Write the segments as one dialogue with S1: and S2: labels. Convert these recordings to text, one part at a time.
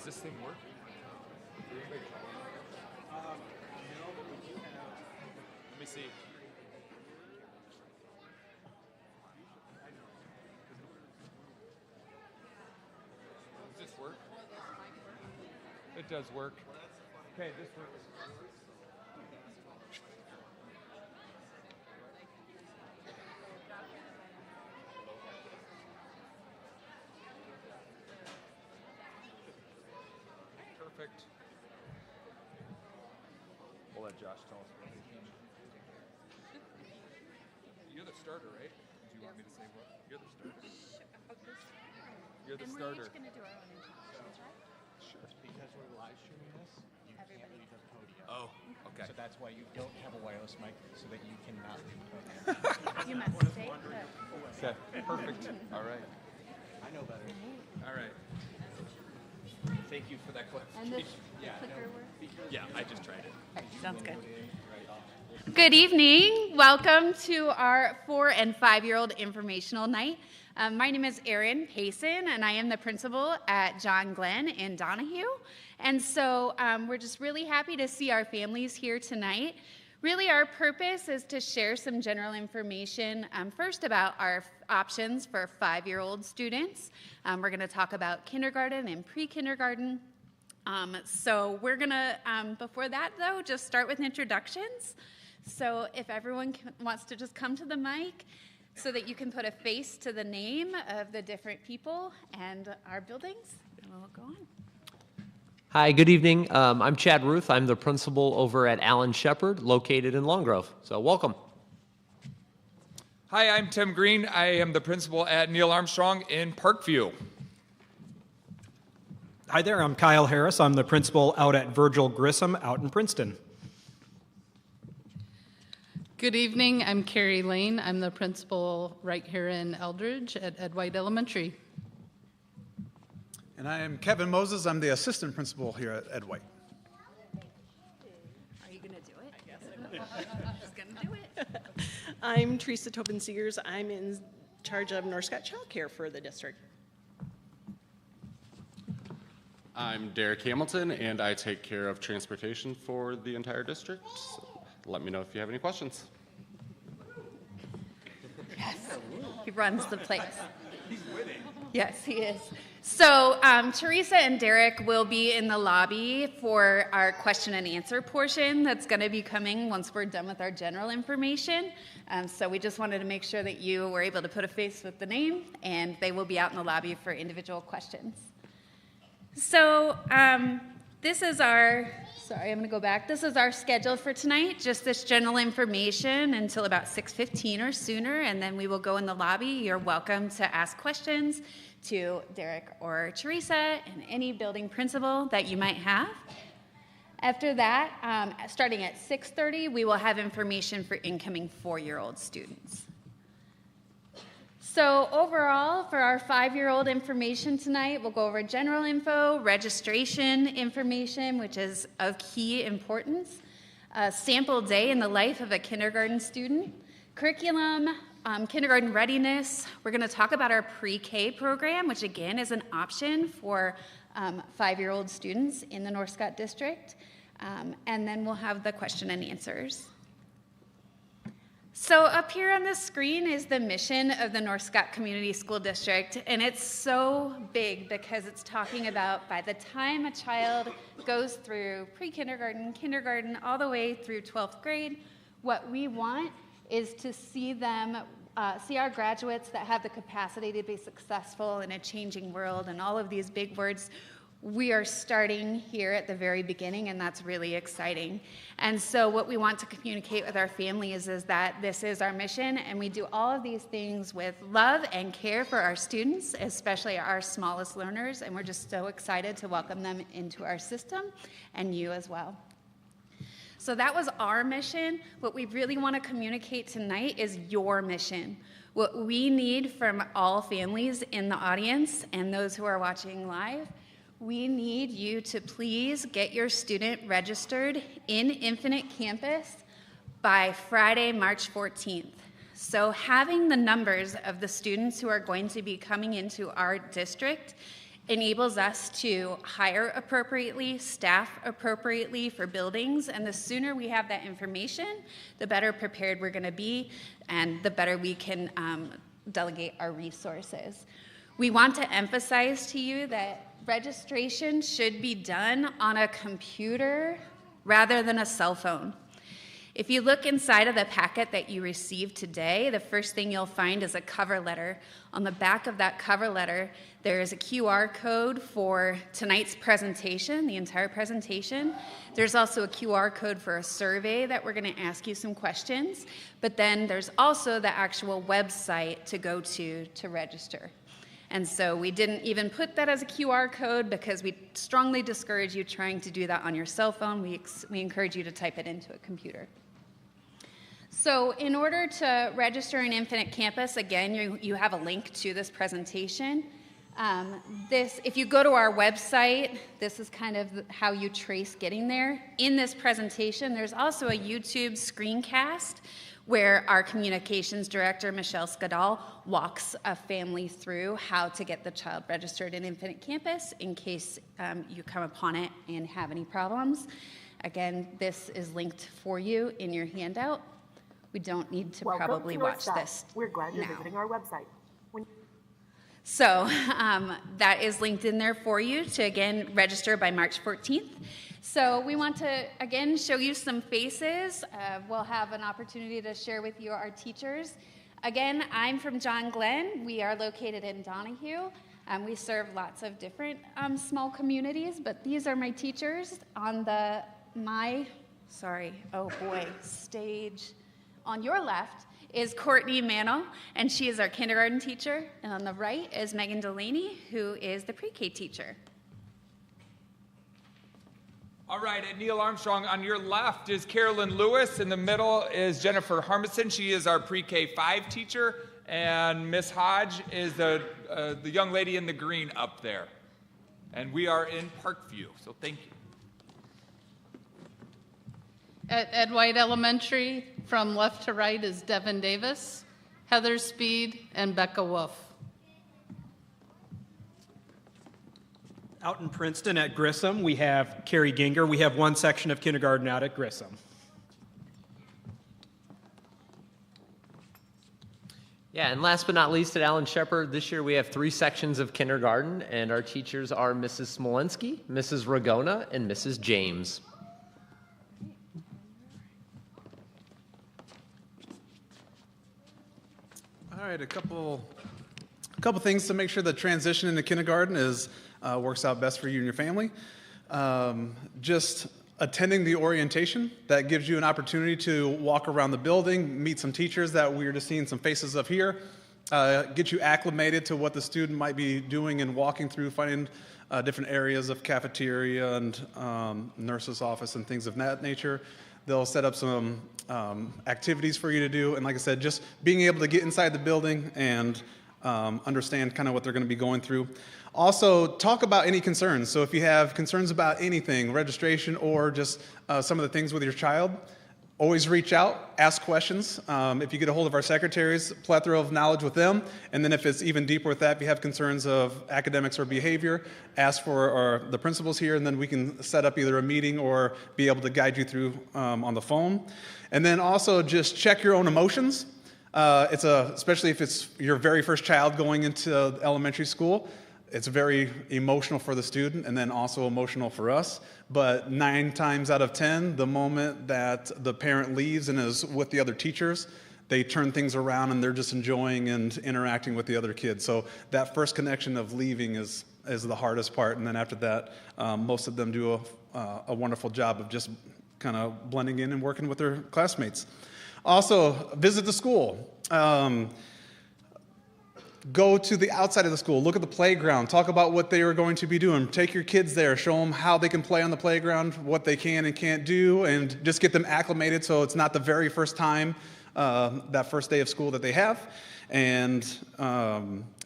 S1: this thing work? Let me see. Does this work? It does work. Okay, this works. Perfect. We'll let Josh tell us. You're the starter, right? Do you want me to say what? You're the starter. You're the starter.
S2: We're each going to do our own introductions, right?
S1: Sure.
S3: Because we're live streaming this, you can't leave the podium.
S1: Oh, okay.
S3: So that's why you don't have a wireless mic, so that you cannot leave the podium.
S2: You must stay put.
S1: Okay, perfect. All right.
S3: I know better.
S1: All right. Thank you for that
S2: And this
S1: clarification.
S2: clicker works?
S1: Yeah, I just tried it.
S2: Sounds good. Good evening. Welcome to our 4- and 5-year-old informational night. My name is Erin Payson, and I am the principal at John Glenn in Donahue. And so we're just really happy to see our families here tonight. Really, our purpose is to share some general information, first about our options for 5-year-old students. We're going to talk about kindergarten and pre-kindergarten. So we're going to, before that though, just start with introductions. So if everyone wants to just come to the mic so that you can put a face to the name of the different people and our buildings, and we'll go on.
S4: Hi, good evening. I'm Chad Ruth. I'm the principal over at Allen Shepherd, located in Long Grove. So welcome.
S1: Hi, I'm Tim Green. I am the principal at Neil Armstrong in Parkview.
S5: Hi there, I'm Kyle Harris. I'm the principal out at Virgil Grissom out in Princeton.
S6: Good evening, I'm Carrie Lane. I'm the principal right here in Eldridge at Ed White Elementary.
S7: And I am Kevin Moses. I'm the assistant principal here at Ed White.
S2: Are you going to do it? I guess I'm just going to do it.
S8: I'm Teresa Tobin-Seegers. I'm in charge of North Scott Child Care for the district.
S9: I'm Derek Hamilton, and I take care of transportation for the entire district. So let me know if you have any questions.
S2: Yes, he runs the place. He's winning. Yes, he is. So Teresa and Derek will be in the lobby for our question and answer portion that's going to be coming once we're done with our general information. So we just wanted to make sure that you were able to put a face with the name, and they will be out in the lobby for individual questions. So this is our, sorry, I'm going to go back. This is our schedule for tonight, just this general information until about 6:15 or sooner, and then we will go in the lobby. You're welcome to ask questions to Derek or Teresa and any building principal that you might have. After that, starting at 6:30, we will have information for incoming 4-year-old students. So overall, for our 5-year-old information tonight, we'll go over general info, registration information, which is of key importance, a sample day in the life of a kindergarten student, curriculum, kindergarten readiness. We're going to talk about our pre-K program, which again is an option for 5-year-old students in the North Scott district. And then we'll have the question and answers. So up here on the screen is the mission of the North Scott Community School District, and it's so big because it's talking about by the time a child goes through pre-kindergarten, kindergarten, all the way through 12th grade, what we want is to see them, see our graduates that have the capacity to be successful in a changing world, and all of these big words. We are starting here at the very beginning, and that's really exciting. And so what we want to communicate with our families is that this is our mission, and we do all of these things with love and care for our students, especially our smallest learners, and we're just so excited to welcome them into our system, and you as well. So that was our mission. What we really want to communicate tonight is your mission. What we need from all families in the audience and those who are watching live, we need you to please get your student registered in Infinite Campus by Friday, March 14th. So having the numbers of the students who are going to be coming into our district enables us to hire appropriately, staff appropriately for buildings, and the sooner we have that information, the better prepared we're going to be, and the better we can delegate our resources. We want to emphasize to you that registration should be done on a computer rather than a cell phone. If you look inside of the packet that you received today, the first thing you'll find is a cover letter. On the back of that cover letter, there is a QR code for tonight's presentation, the entire presentation. There's also a QR code for a survey that we're going to ask you some questions. But then there's also the actual website to go to register. And so we didn't even put that as a QR code because we strongly discourage you trying to do that on your cell phone. We encourage you to type it into a computer. So in order to register in Infinite Campus, again, you have a link to this presentation. If you go to our website, this is kind of how you trace getting there. In this presentation, there's also a YouTube screencast where our communications director, Michelle Skadal, walks a family through how to get the child registered in Infinite Campus in case you come upon it and have any problems. Again, this is linked for you in your handout. We don't need to probably watch this.
S10: We're glad you're
S2: now.
S10: visiting our website.
S2: So that is linked in there for you to, again, register by March 14th. So we want to, again, show you some faces. We'll have an opportunity to share with you our teachers. Again, I'm from John Glenn. We are located in Donahue. We serve lots of different small communities, but these are my teachers on stage. On your left is Courtney Mannell, and she is our kindergarten teacher. And on the right is Megan Delaney, who is the pre-K teacher.
S11: All right, and Neil Armstrong, on your left is Carolyn Lewis. In the middle is Jennifer Harmison. She is our pre-K 5 teacher. And Miss Hodge is the young lady in the green up there. And we are in Parkview, so thank you.
S6: At Ed White Elementary, from left to right is Devin Davis, Heather Speed, and Becca Wolf.
S5: Out in Princeton at Grissom, we have Carrie Ginger. We have one section of kindergarten out at Grissom.
S4: Yeah, and last but not least at Allen Shepherd, this year we have 3 sections of kindergarten, and our teachers are Mrs. Smolensky, Mrs. Ragona, and Mrs. James.
S7: All right, a couple things to make sure the transition into kindergarten works out best for you and your family. Just attending the orientation, that gives you an opportunity to walk around the building, meet some teachers that we're just seeing some faces of here, get you acclimated to what the student might be doing and walking through, finding different areas of cafeteria and nurse's office and things of that nature. They'll set up some activities for you to do, and like I said, just being able to get inside the building and understand kind of what they're going to be going through. Also, talk about any concerns. So if you have concerns about anything, registration or just some of the things with your child, always reach out, ask questions. If you get a hold of our secretaries, plethora of knowledge with them. And then if it's even deeper with that, if you have concerns of academics or behavior, ask for the principals here, and then we can set up either a meeting or be able to guide you through on the phone. And then also just check your own emotions. Especially if it's your very first child going into elementary school, it's very emotional for the student and then also emotional for us. But 9 times out of 10, the moment that the parent leaves and is with the other teachers, they turn things around and they're just enjoying and interacting with the other kids. So that first connection of leaving is the hardest part. And then after that, most of them do a wonderful job of just kind of blending in and working with their classmates. Also, visit the school. Go to the outside of the school, look at the playground, talk about what they are going to be doing. Take your kids there, show them how they can play on the playground, what they can and can't do, and just get them acclimated so it's not the very first time, that first day of school that they have. And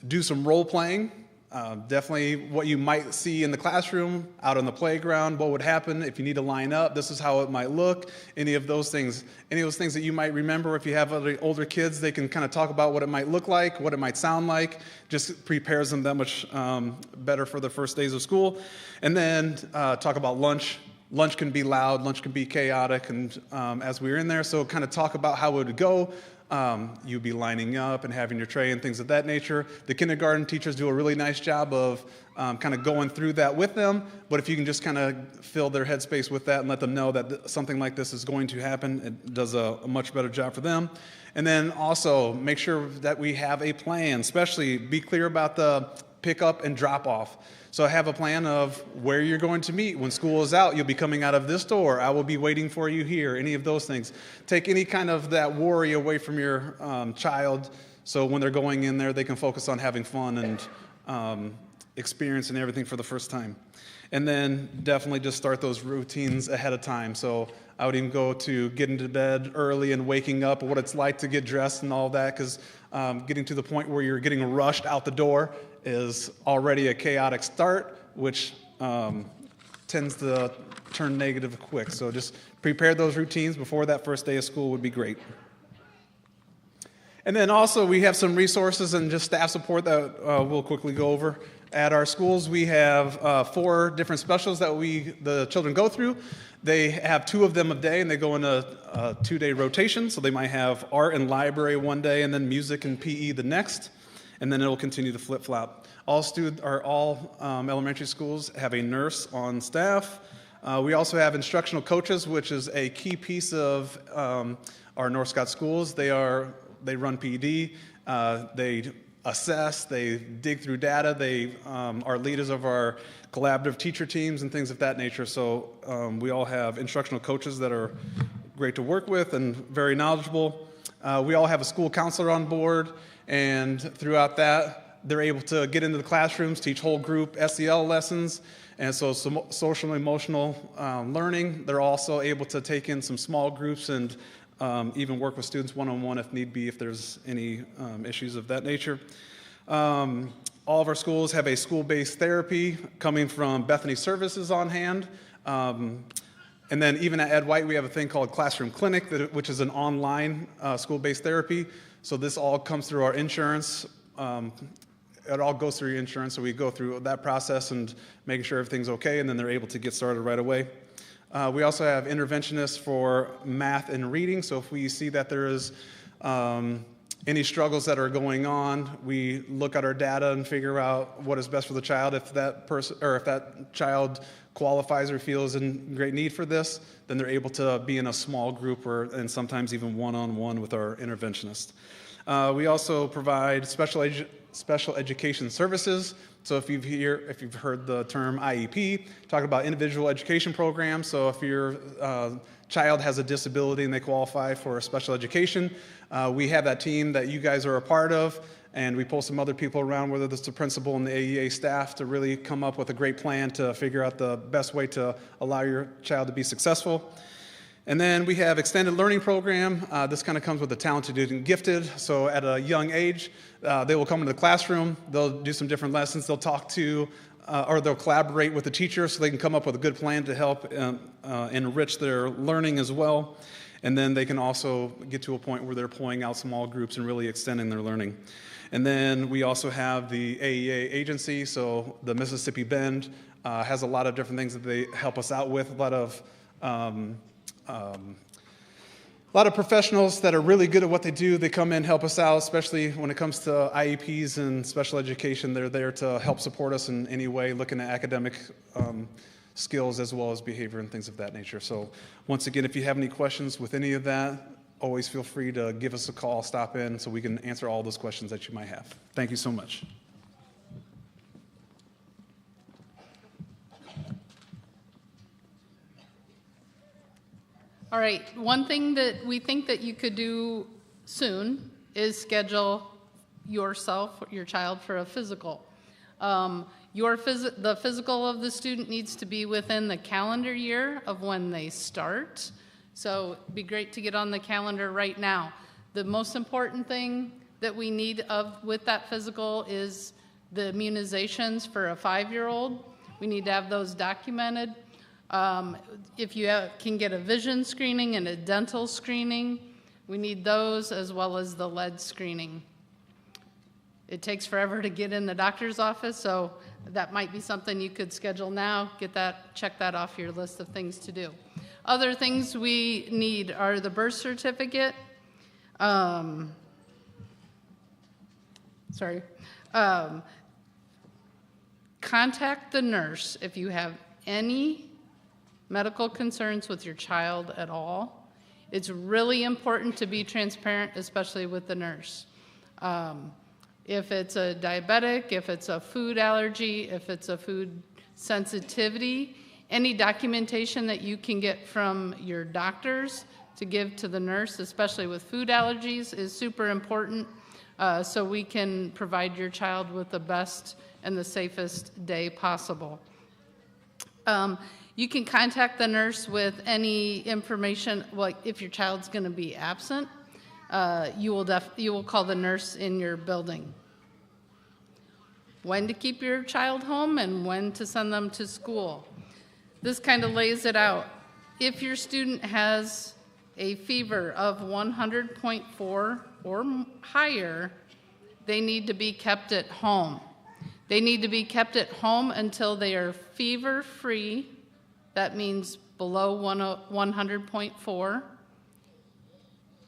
S7: do some role playing. Definitely what you might see in the classroom, out on the playground, what would happen if you need to line up, this is how it might look, any of those things that you might remember. If you have other older kids, they can kind of talk about what it might look like, what it might sound like, just prepares them that much better for the first days of school. And then talk about lunch. Lunch can be loud, lunch can be chaotic, and as we were in there, so kind of talk about how it would go. You'd be lining up and having your tray and things of that nature. The kindergarten teachers do a really nice job of kind of going through that with them, but if you can just kind of fill their headspace with that and let them know that something like this is going to happen, it does a much better job for them. And then also make sure that we have a plan, especially be clear about the pick up and drop off. So have a plan of where you're going to meet. When school is out, you'll be coming out of this door. I will be waiting for you here, any of those things. Take any kind of that worry away from your child, so when they're going in there, they can focus on having fun and experiencing everything for the first time. And then definitely just start those routines ahead of time. So I would even go to getting to bed early and waking up, what it's like to get dressed and all that, because getting to the point where you're getting rushed out the door is already a chaotic start, which tends to turn negative quick. So just prepare those routines before that first day of school would be great. And then also we have some resources and just staff support that we'll quickly go over. At our schools, we have 4 different specials that the children go through. They have 2 of them a day, and they go in a 2-day rotation. So they might have art and library one day, and then music and PE the next, and then it'll continue to flip-flop. All elementary schools have a nurse on staff. We also have instructional coaches, which is a key piece of our North Scott schools. They run PD. They assess, they dig through data, they are leaders of our collaborative teacher teams and things of that nature. So we all have instructional coaches that are great to work with and very knowledgeable. We all have a school counselor on board, and throughout that, they're able to get into the classrooms, teach whole group SEL lessons, and so some social and emotional learning. They're also able to take in some small groups and even work with students one-on-one if need be, if there's any issues of that nature. All of our schools have a school-based therapy coming from Bethany Services on hand. And then even at Ed White, we have a thing called Classroom Clinic, which is an online school-based therapy. So this all comes through our insurance. It all goes through your insurance, so we go through that process and making sure everything's okay, and then they're able to get started right away. We also have interventionists for math and reading, so if we see that there is any struggles that are going on, we look at our data and figure out what is best for the child. If that person or if that child qualifies or feels in great need for this, then they're able to be in a small group and sometimes even one-on-one with our interventionist. We also provide special education services. So if you've heard the term IEP, talk about individual education programs. So if your child has a disability and they qualify for special education, we have that team that you guys are a part of, and we pull some other people around, whether it's the principal and the AEA staff, to really come up with a great plan to figure out the best way to allow your child to be successful. And then we have extended learning program. This kind of comes with the talented and gifted. So at a young age, they will come into the classroom, they'll do some different lessons, they'll talk to, or they'll collaborate with the teacher so they can come up with a good plan to help enrich their learning as well. And then they can also get to a point where they're pulling out small groups and really extending their learning. And then we also have the AEA agency. So the Mississippi Bend has a lot of different things that they help us out with, a lot of professionals that are really good at what they do. They come in, help us out, especially when it comes to IEPs and special education. They're there to help support us in any way, looking at academic skills as well as behavior and things of that nature. So once again, if you have any questions with any of that, always feel free to give us a call, stop in, so we can answer all those questions that you might have. Thank you so much.
S6: All right, one thing that we think that you could do soon is schedule your child for a physical. The physical of the student needs to be within the calendar year of when they start. So it'd be great to get on the calendar right now. The most important thing that we need with that physical is the immunizations for a 5-year-old. We need to have those documented. If you can get a vision screening and a dental screening, we need those as well as the lead screening. It takes forever to get in the doctor's office, so that might be something you could schedule now. Check that off your list of things to do. Other things we need are the birth certificate. Contact the nurse if you have any medical concerns with your child at all. It's really important to be transparent, especially with the nurse. If it's a diabetic, if it's a food allergy, if it's a food sensitivity, any documentation that you can get from your doctors to give to the nurse, especially with food allergies, is super important, so we can provide your child with the best and the safest day possible. You can contact the nurse with any information, like if your child's going to be absent, you will call the nurse in your building. When to keep your child home and when to send them to school. This kind of lays it out. If your student has a fever of 100.4 or higher, they need to be kept at home. They need to be kept at home until they are fever-free. That means below 100.4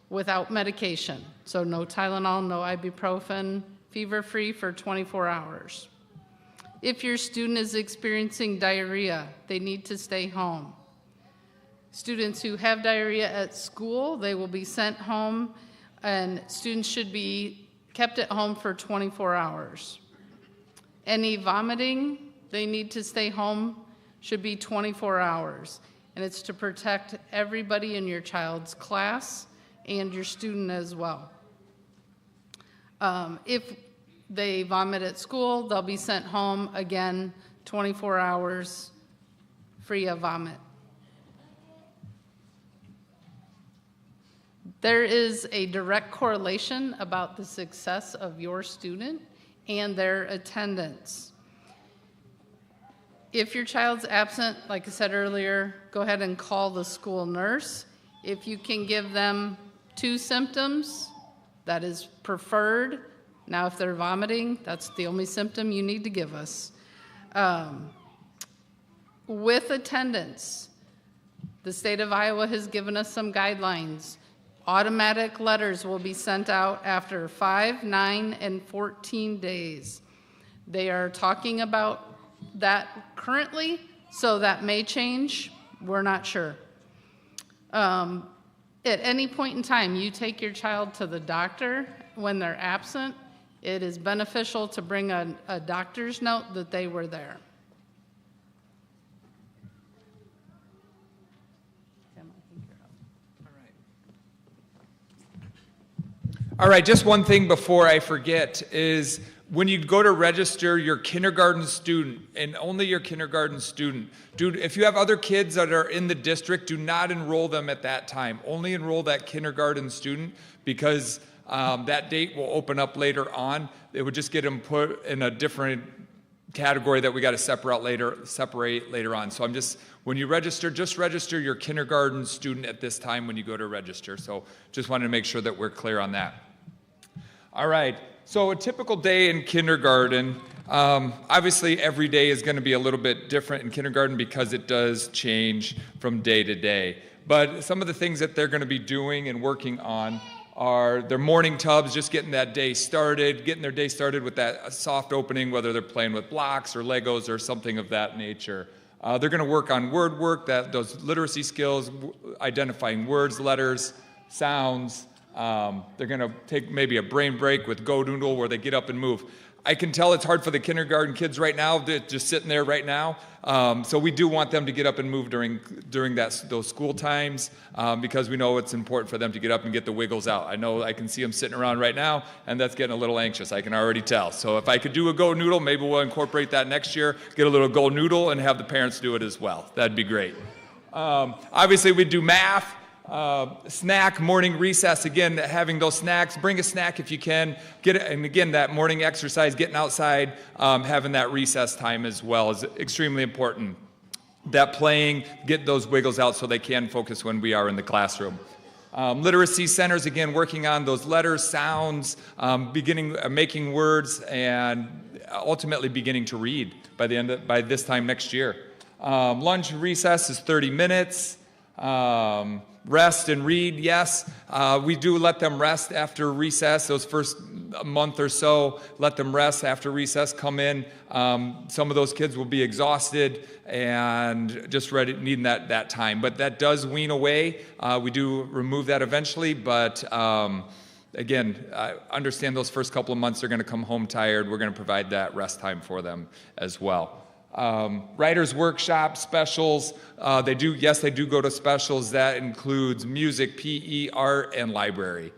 S6: without medication. So no Tylenol, no ibuprofen, fever-free for 24 hours. If your student is experiencing diarrhea, they need to stay home. Students who have diarrhea at school, they will be sent home, and students should be kept at home for 24 hours. Any vomiting, they need to stay home, should be 24 hours. And it's to protect everybody in your child's class and your student as well. If they vomit at school, they'll be sent home, again, 24 hours free of vomit. There is a direct correlation about the success of your student and their attendance. If your child's absent, like I said earlier, go ahead and call the school nurse. If you can give them 2 symptoms, that is preferred. Now, if they're vomiting, that's the only symptom you need to give us. With attendance, the state of Iowa has given us some guidelines. Automatic letters will be sent out after 5, 9, and 14 days. They are talking about that currently, so that may change. We're not sure. At any point in time, you take your child to the doctor when they're absent, it is beneficial to bring a doctor's note that they were there.
S11: All right, just one thing before I forget is when you go to register your kindergarten student, and only your kindergarten student, if you have other kids that are in the district, do not enroll them at that time. Only enroll that kindergarten student, because that date will open up later on. It would just get them put in a different category that we got to separate later on. So when you register, just register your kindergarten student at this time when you go to register. So just wanted to make sure that we're clear on that. All right, so a typical day in kindergarten, obviously every day is going to be a little bit different in kindergarten because it does change from day to day. But some of the things that they're going to be doing and working on are their morning tubs, just getting their day started with that soft opening, whether they're playing with blocks or Legos or something of that nature. They're going to work on word work, those literacy skills, identifying words, letters, sounds. They're going to take maybe a brain break with Go Noodle where they get up and move. I can tell it's hard for the kindergarten kids right now, just sitting there right now. So we do want them to get up and move during those school times because we know it's important for them to get up and get the wiggles out. I know I can see them sitting around right now, and that's getting a little anxious. I can already tell. So if I could do a Go Noodle, maybe we'll incorporate that next year, get a little Go Noodle, and have the parents do it as well. That'd be great. Obviously, we do math. Snack, morning recess, again, having those snacks. Bring a snack if you can. And again, that morning exercise, getting outside, having that recess time as well is extremely important. That playing, get those wiggles out so they can focus when we are in the classroom. Literacy centers, again, working on those letters, sounds, making words, and ultimately beginning to read by this time next year. Lunch recess is 30 minutes. Rest and read, yes. We do let them rest after recess. Those first month or so, let them rest after recess, come in. Some of those kids will be exhausted and just needing that time. But that does wean away. We do remove that eventually, but again, understand those first couple of months they're going to come home tired. We're going to provide that rest time for them as well. Writers' workshop, specials, they do go to specials. That includes music, PE, art, and library.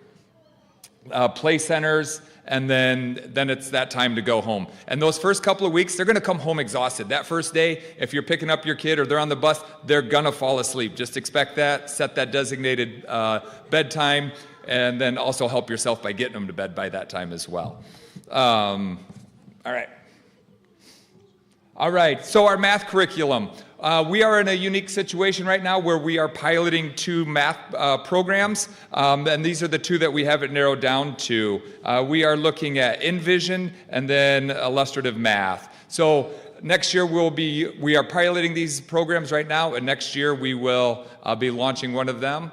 S11: Play centers, and then it's that time to go home. And those first couple of weeks, they're going to come home exhausted. That first day, if you're picking up your kid or they're on the bus, they're going to fall asleep. Just expect that, set that designated bedtime, and then also help yourself by getting them to bed by that time as well. All right, so our math curriculum. We are in a unique situation right now where we are piloting 2 math programs, and these are the 2 that we have it narrowed down to. We are looking at InVision and then illustrative math. So next year we are piloting these programs right now, and next year we will be launching one of them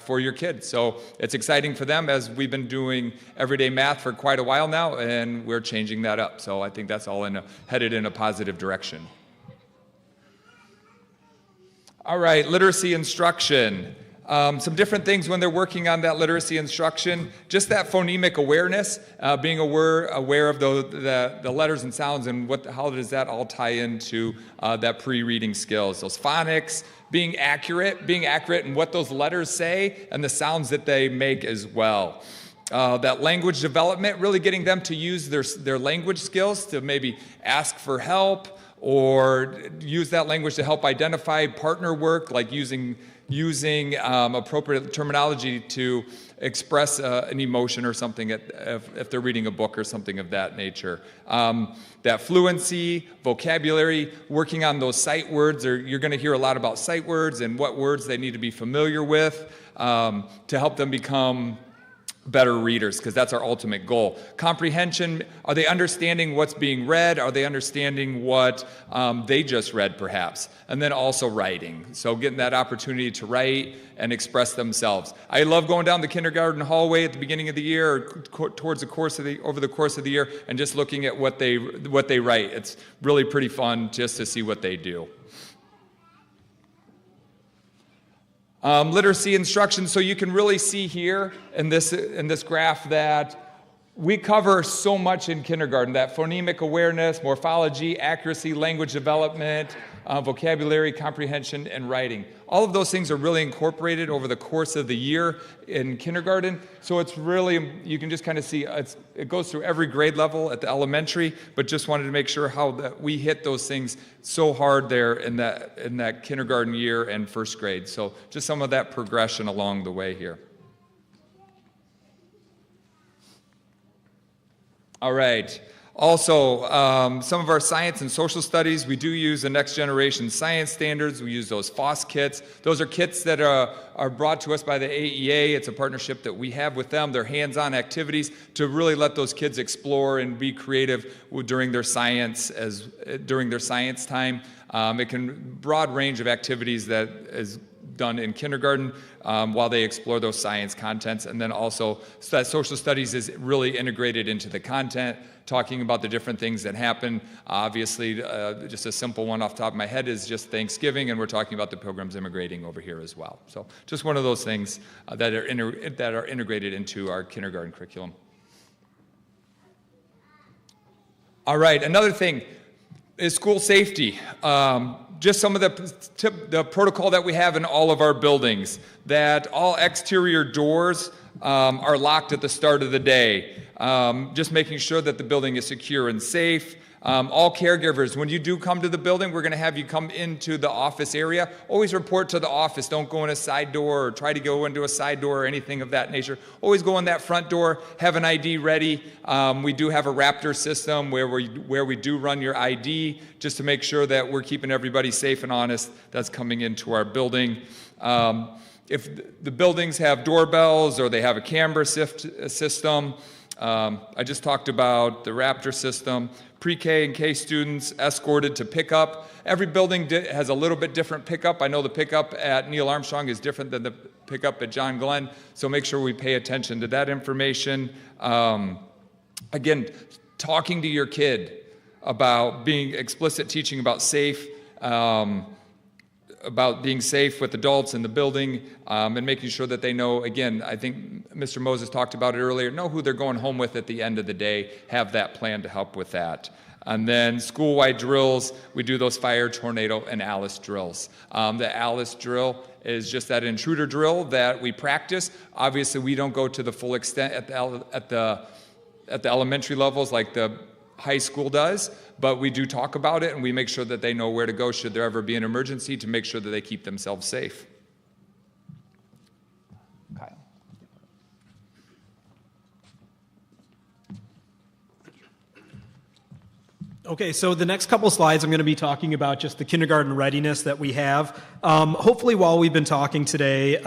S11: for your kids. So it's exciting for them, as we've been doing everyday math for quite a while now, and we're changing that up. So I think that's all headed in a positive direction. All right, literacy instruction. Some different things when they're working on that literacy instruction. Just that phonemic awareness, being aware of the letters and sounds, and how does that all tie into that pre-reading skills. Those phonics, being accurate in what those letters say and the sounds that they make as well. That language development, really getting them to use their language skills to maybe ask for help or use that language to help identify partner work, like using appropriate terminology to express an emotion or something if they're reading a book or something of that nature. That fluency, vocabulary, working on those sight words. You're going to hear a lot about sight words and what words they need to be familiar with to help them become better readers, because that's our ultimate goal. Comprehension, are they understanding what's being read? Are they understanding what they just read, perhaps? And then also writing. So getting that opportunity to write and express themselves. I love going down the kindergarten hallway at the beginning of the year or over the course of the year and just looking at what they write. It's really pretty fun just to see what they do. Literacy instruction, so you can really see here in this graph that we cover so much in kindergarten, that phonemic awareness, morphology, accuracy, language development, vocabulary, comprehension, and writing. All of those things are really incorporated over the course of the year in kindergarten, so it's really, you can just kind of see, it goes through every grade level at the elementary, but just wanted to make sure how that we hit those things so hard there in that kindergarten year and first grade. So just some of that progression along the way here. All right. Also, some of our science and social studies, we do use the next generation science standards. We use those FOSS kits. Those are kits that are brought to us by the AEA. It's a partnership that we have with them. They're hands-on activities to really let those kids explore and be creative during their science time. It can broad range of activities that is done in kindergarten while they explore those science contents. And then also that social studies is really integrated into the content, talking about the different things that happen. Obviously, just a simple one off the top of my head is just Thanksgiving, and we're talking about the Pilgrims immigrating over here as well. So just one of those things that are integrated into our kindergarten curriculum. All right, another thing is school safety. Just some of the protocol that we have in all of our buildings, that all exterior doors are locked at the start of the day. just making sure that the building is secure and safe. All caregivers, when you do come to the building, we're going to have you come into the office area. Always report to the office. Don't go in a side door or try to go into a side door or anything of that nature. Always go in that front door, have an ID ready. We do have a Raptor system where we do run your ID just to make sure that we're keeping everybody safe and honest that's coming into our building. If the buildings have doorbells or they have a camera system, I just talked about the Raptor system. Pre-K and K students escorted to pickup. Every building has a little bit different pickup. I know the pickup at Neil Armstrong is different than the pickup at John Glenn, so make sure we pay attention to that information. Again, talking to your kid about being explicit teaching about safe, about being safe with adults in the building, and making sure that they know, again, I think Mr. Moses talked about it earlier, know who they're going home with at the end of the day, have that plan to help with that. And then school-wide drills, we do those fire, tornado, and Alice drills. The Alice drill is just that intruder drill that we practice. Obviously, we don't go to the full extent at the elementary levels like the high school does, but we do talk about it and we make sure that they know where to go should there ever be an emergency to make sure that they keep themselves safe. Kyle.
S5: Okay, so the next couple slides I'm going to be talking about just the kindergarten readiness that we have. Hopefully while we've been talking today,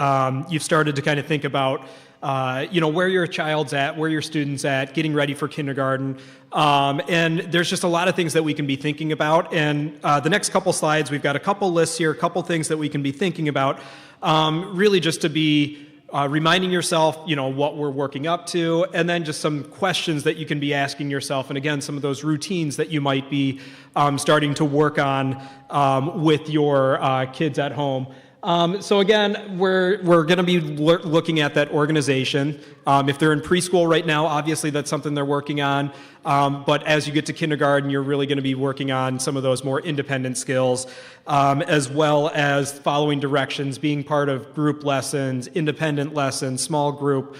S5: you've started to kind of think about where your child's at, where your student's at, getting ready for kindergarten. And there's just a lot of things that we can be thinking about. And the next couple slides, we've got a couple lists here, a couple things that we can be thinking about, really just to be reminding yourself, what we're working up to, and then just some questions that you can be asking yourself. And again, some of those routines that you might be starting to work on with your kids at home. So again, we're going to be looking at that organization. If they're in preschool right now, obviously that's something they're working on. But as you get to kindergarten, you're really going to be working on some of those more independent skills, as well as following directions, being part of group lessons, independent lessons, small group,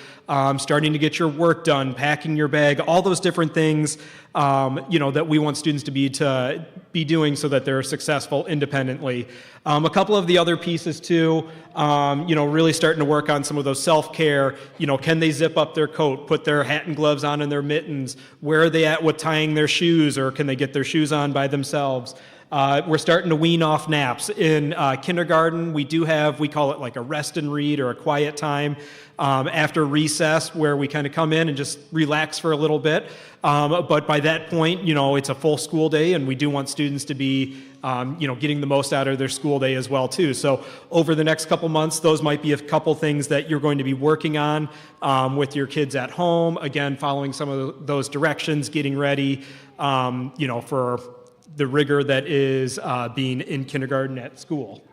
S5: starting to get your work done, packing your bag, all those different things, that we want students to be doing so that they're successful independently. A couple of the other pieces too, really starting to work on some of those self-care. Can they zip up their coat, put their hat and gloves on and their mittens? Where are they at with tying their shoes, or can they get their shoes on by themselves? We're starting to wean off naps. In kindergarten, we call it like a rest and read or a quiet time after recess, where we kind of come in and just relax for a little bit. But by that point, it's a full school day, and we do want students to be, getting the most out of their school day as well, too. So over the next couple months, those might be a couple things that you're going to be working on with your kids at home. Again, following some of those directions, getting ready, for the rigor that is being in kindergarten at school.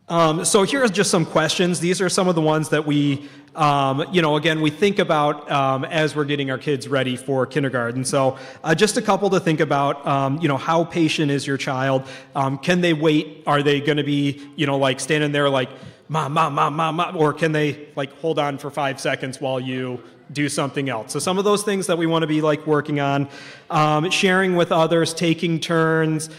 S5: So here are just some questions. These are some of the ones that we, again, we think about as we're getting our kids ready for kindergarten. So just a couple to think about, how patient is your child? Can they wait? Are they going to be, standing there like, mom, mom, mom, mom, mom, or can they hold on for 5 seconds while you do something else? So some of those things that we want to be working on, sharing with others, taking turns,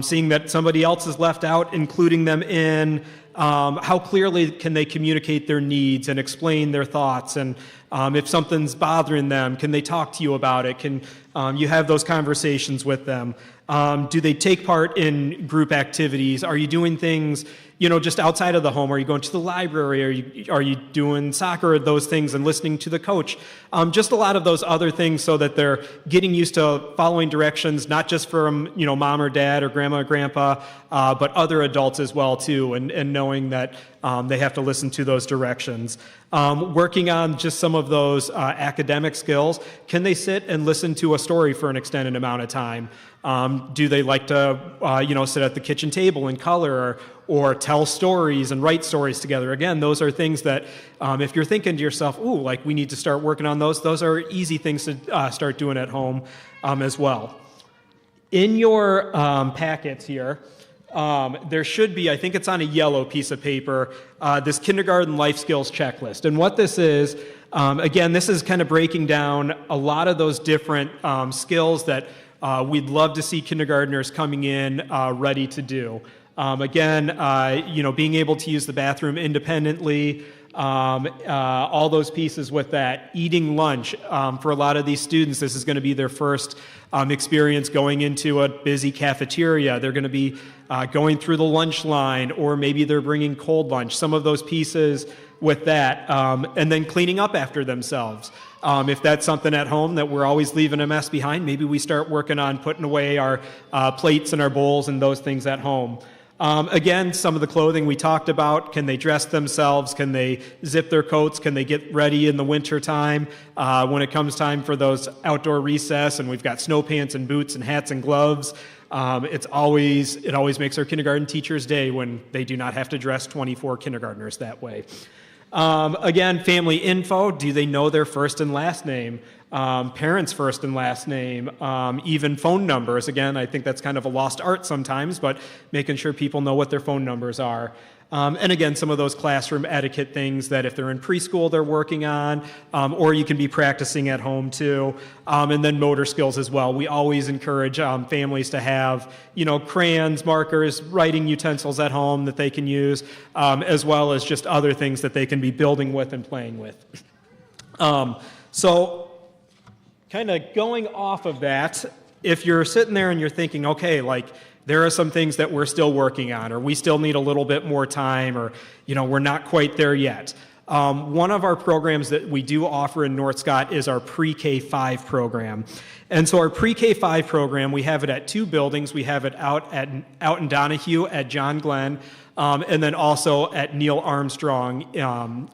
S5: seeing that somebody else is left out, including them in, how clearly can they communicate their needs and explain their thoughts, and if something's bothering them, can they talk to you about it? Can you have those conversations with them? Do they take part in group activities? Are you doing things, just outside of the home? Are you going to the library? Are you doing soccer, those things, and listening to the coach? Just a lot of those other things so that they're getting used to following directions, not just from, mom or dad or grandma or grandpa, but other adults as well, too, and knowing that they have to listen to those directions. Working on just some of those academic skills. Can they sit and listen to a story for an extended amount of time? Do they like to, sit at the kitchen table and color or tell stories and write stories together? Again, those are things that if you're thinking to yourself, we need to start working on those are easy things to start doing at home as well. In your packets here, there should be, I think it's on a yellow piece of paper, this kindergarten life skills checklist. And what this is Again, this is kind of breaking down a lot of those different skills that we'd love to see kindergartners coming in ready to do. Again, being able to use the bathroom independently, all those pieces with that. Eating lunch. For a lot of these students, this is going to be their first experience going into a busy cafeteria. They're going to be going through the lunch line, or maybe they're bringing cold lunch. Some of those pieces with that. And then cleaning up after themselves. If that's something at home that we're always leaving a mess behind, maybe we start working on putting away our plates and our bowls and those things at home. Again, some of the clothing we talked about. Can they dress themselves? Can they zip their coats? Can they get ready in the winter time when it comes time for those outdoor recess and we've got snow pants and boots and hats and gloves? It always makes our kindergarten teachers' day when they do not have to dress 24 kindergartners that way. Again, family info. Do they know their first and last name? Parents' first and last name, even phone numbers. Again, I think that's kind of a lost art sometimes, but making sure people know what their phone numbers are. And again, some of those classroom etiquette things that if they're in preschool, they're working on, or you can be practicing at home too. And then motor skills as well. We always encourage families to have, crayons, markers, writing utensils at home that they can use, as well as just other things that they can be building with and playing with. So kind of going off of that, if you're sitting there and you're thinking, okay, there are some things that we're still working on, or we still need a little bit more time, or, we're not quite there yet. One of our programs that we do offer in North Scott is our Pre-K-5 program. And so our Pre-K-5 program, we have it at 2 buildings. We have it out in Donahue at John Glenn, and then also at Neil Armstrong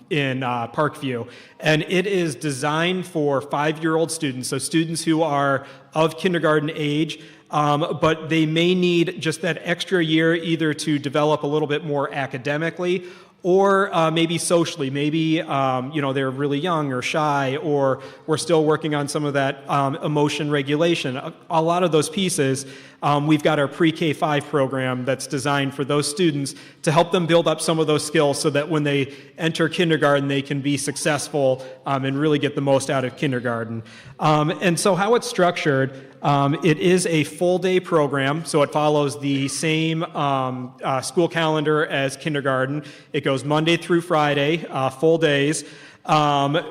S5: in Parkview. And it is designed for 5-year-old students, so students who are of kindergarten age, but they may need just that extra year either to develop a little bit more academically or maybe socially. Maybe, they're really young or shy, or we're still working on some of that emotion regulation. A lot of those pieces, we've got our Pre-K-5 program that's designed for those students to help them build up some of those skills so that when they enter kindergarten, they can be successful and really get the most out of kindergarten. And so how it's structured, it is a full-day program, so it follows the same school calendar as kindergarten. It goes Monday through Friday, full days. Every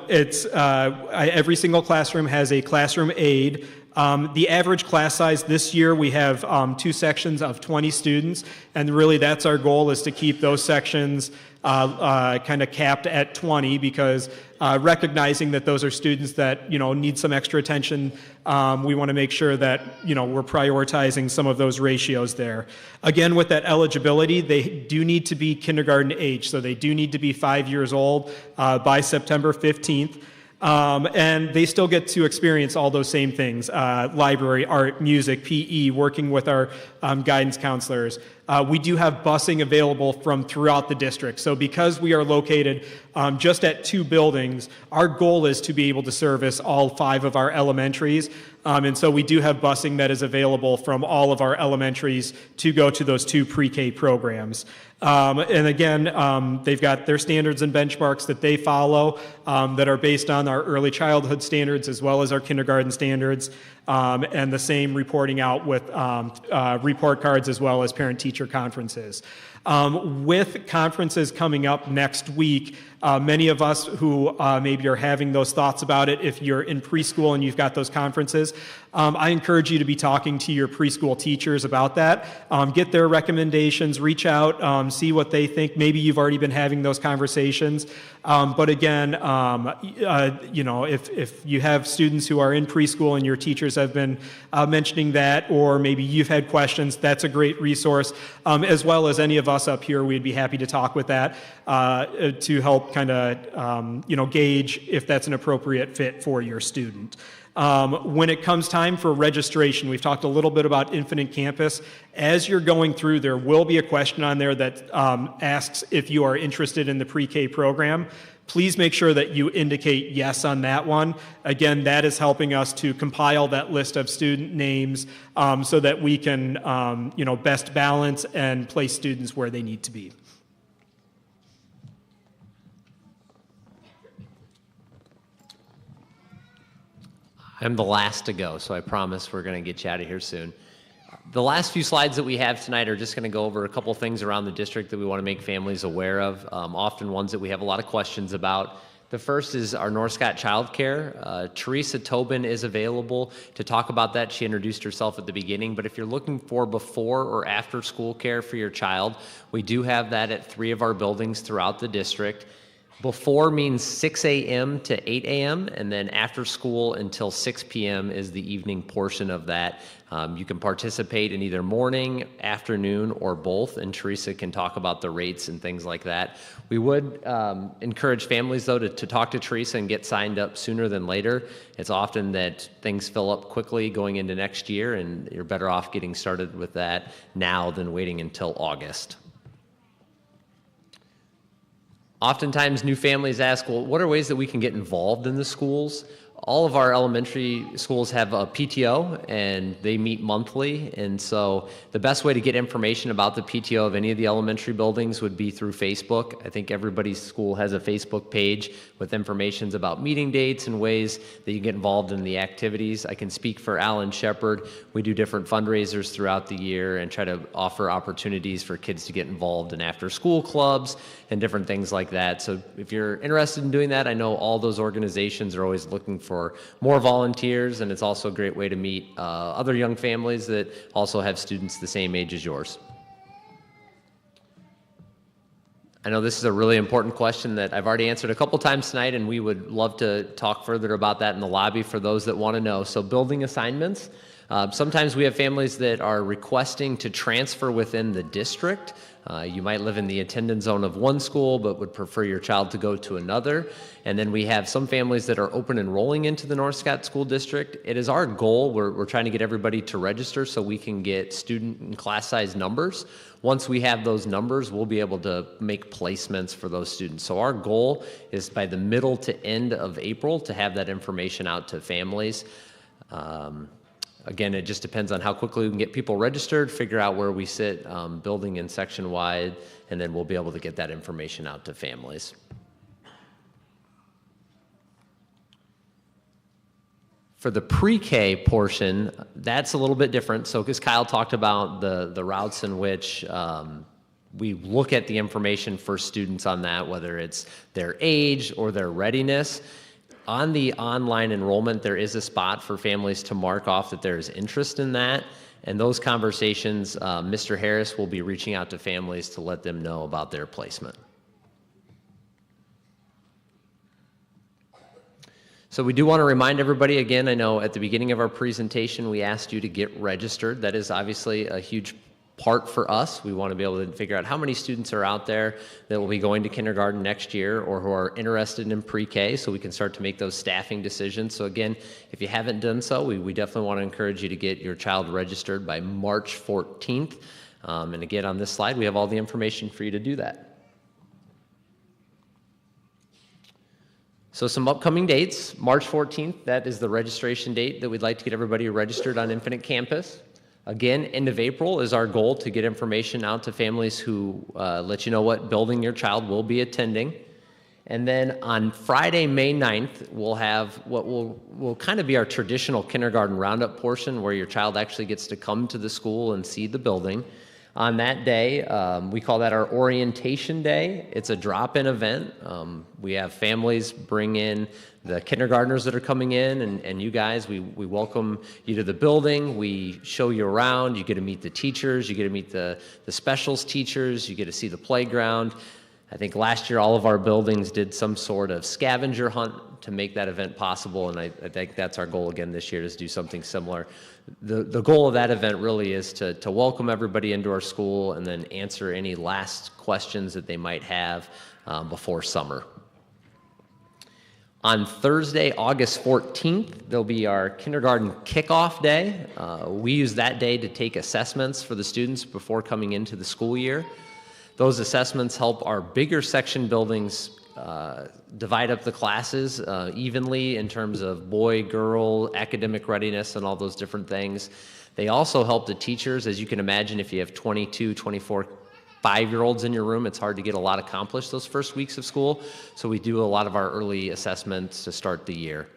S5: single classroom has a classroom aide. The average class size this year, we have 2 sections of 20 students, and really that's our goal, is to keep those sections kind of capped at 20, because recognizing that those are students that need some extra attention, we want to make sure that we're prioritizing some of those ratios there. Again, with that eligibility, they do need to be kindergarten age, so they do need to be 5 years old by September 15th. And they still get to experience all those same things, library, art, music, PE, working with our guidance counselors. We do have busing available from throughout the district. So because we are located just at 2 buildings, our goal is to be able to service all 5 of our elementaries. And so we do have busing that is available from all of our elementaries to go to those 2 pre-K programs. And again, they've got their standards and benchmarks that they follow that are based on our early childhood standards as well as our kindergarten standards, and the same reporting out with report cards as well as parent-teacher conferences. With conferences coming up next week, many of us who maybe are having those thoughts about it, if you're in preschool and you've got those conferences, I encourage you to be talking to your preschool teachers about that. Get their recommendations, reach out, see what they think. Maybe you've already been having those conversations. But again, if you have students who are in preschool and your teachers have been mentioning that, or maybe you've had questions, that's a great resource. As well as any of us up here, we'd be happy to talk with that to help kind of gauge if that's an appropriate fit for your student. When it comes time for registration, we've talked a little bit about Infinite Campus. As you're going through, there will be a question on there that asks if you are interested in the pre-K program. Please make sure that you indicate yes on that one. Again, that is helping us to compile that list of student names so that we can best balance and place students where they need to be.
S4: I'm the last to go, so I promise we're going to get you out of here soon. The last few slides that we have tonight are just going to go over a couple things around the district that we want to make families aware of, often ones that we have a lot of questions about. The first is our North Scott Child Care. Teresa Tobin is available to talk about that. She introduced herself at the beginning, but if you're looking for before or after school care for your child, we do have that at 3 of our buildings throughout the district. Before means 6 a.m. to 8 a.m., and then after school until 6 p.m. is the evening portion of that. You can participate in either morning, afternoon, or both, and Teresa can talk about the rates and things like that. We would encourage families, though, to talk to Teresa and get signed up sooner than later. It's often that things fill up quickly going into next year, and you're better off getting started with that now than waiting until August. Oftentimes, new families ask, well, what are ways that we can get involved in the schools? All of our elementary schools have a PTO, and they meet monthly, and so the best way to get information about the PTO of any of the elementary buildings would be through Facebook. I think everybody's school has a Facebook page with information about meeting dates and ways that you get involved in the activities. I can speak for Alan Shepard. We do different fundraisers throughout the year and try to offer opportunities for kids to get involved in after-school clubs and different things like that. So if you're interested in doing that, I know all those organizations are always looking for more volunteers, and it's also a great way to meet other young families that also have students the same age as yours. I know this is a really important question that I've already answered a couple times tonight, and we would love to talk further about that in the lobby for those that want to know. So building assignments. Sometimes we have families that are requesting to transfer within the district. You might live in the attendance zone of one school but would prefer your child to go to another. And then we have some families that are open enrolling into the North Scott School District. It is our goal, we're trying to get everybody to register so we can get student and class size numbers. Once we have those numbers, we'll be able to make placements for those students. So our goal is by the middle to end of April to have that information out to families. Again, it just depends on how quickly we can get people registered, figure out where we sit building and section wide, and then we'll be able to get that information out to families. For the pre-K portion, that's a little bit different. So because Kyle talked about the routes in which we look at the information for students on that, whether it's their age or their readiness. On the online enrollment, there is a spot for families to mark off that there is interest in that. And those conversations, Mr. Harris will be reaching out to families to let them know about their placement. So we do want to remind everybody again, I know at the beginning of our presentation, we asked you to get registered. That is obviously a huge part for us. We want to be able to figure out how many students are out there that will be going to kindergarten next year or who are interested in pre-K, so we can start to make those staffing decisions. So again, if you haven't done so, we definitely want to encourage you to get your child registered by March 14th. And again, on this slide, we have all the information for you to do that. So some upcoming dates. March 14th, that is the registration date that we'd like to get everybody registered on Infinite Campus. Again, end of April is our goal to get information out to families who let you know what building your child will be attending. And then on Friday, May 9th, we'll have what will kind of be our traditional kindergarten roundup portion where your child actually gets to come to the school and see the building. On that day, we call that our orientation day. It's a drop-in event. We have families bring in the kindergartners that are coming in, and you guys, we welcome you to the building. We show you around. You get to meet the teachers. You get to meet the specials teachers. You get to see the playground. I think last year all of our buildings did some sort of scavenger hunt to make that event possible, and I think that's our goal again this year, is do something similar. The goal of that event really is to welcome everybody into our school and then answer any last questions that they might have before summer. On Thursday, August 14th, there'll be our kindergarten kickoff day. We use that day to take assessments for the students before coming into the school year. Those assessments help our bigger section buildings divide up the classes evenly in terms of boy, girl, academic readiness, and all those different things. They also help the teachers. As you can imagine, if you have 22, 24, 5-year-olds in your room, it's hard to get a lot accomplished those first weeks of school. So we do a lot of our early assessments to start the year.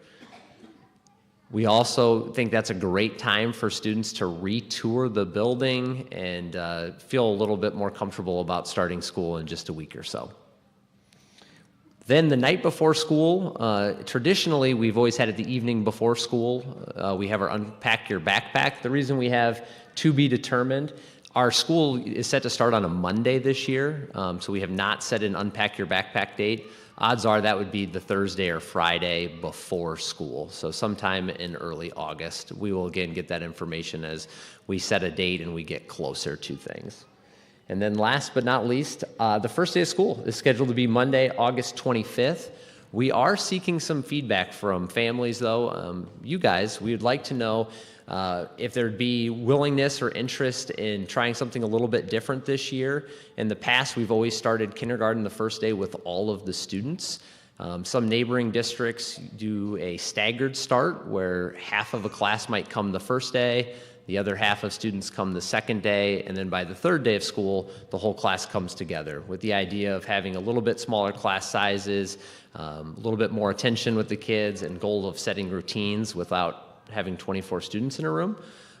S4: We also think that's a great time for students to retour the building and feel a little bit more comfortable about starting school in just a week or so. Then the night before school, traditionally we've always had it the evening before school. We have our Unpack Your Backpack. The reason we have to be determined, our school is set to start on a Monday this year, so we have not set an Unpack Your Backpack date. Odds are that would be the Thursday or Friday before school, so sometime in early August. We will again get that information as we set a date and we get closer to things. And then last but not least, the first day of school is scheduled to be Monday, August 25th. We are seeking some feedback from families, though. You guys, we would like to know if there'd be willingness or interest in trying something a little bit different this year. In the past, we've always started kindergarten the first day with all of the students. Some neighboring districts do a staggered start where half of a class might come the first day, the other half of students come the second day, and then by the third day of school, the whole class comes together with the idea of having a little bit smaller class sizes, a little bit more attention with the kids, and goal of setting routines without having 24 students in a room.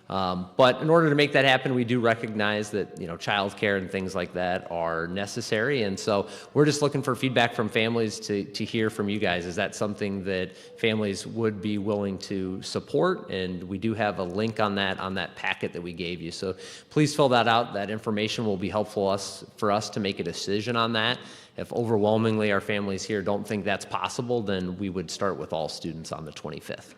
S4: But in order to make that happen, we do recognize that childcare and things like that are necessary, and so we're just looking for feedback from families to hear from you guys. Is that something that families would be willing to support? And we do have a link on that packet that we gave you. So please fill that out. That information will be helpful for us to make a decision on that. If overwhelmingly our families here don't think that's possible, then we would start with all students on the 25th.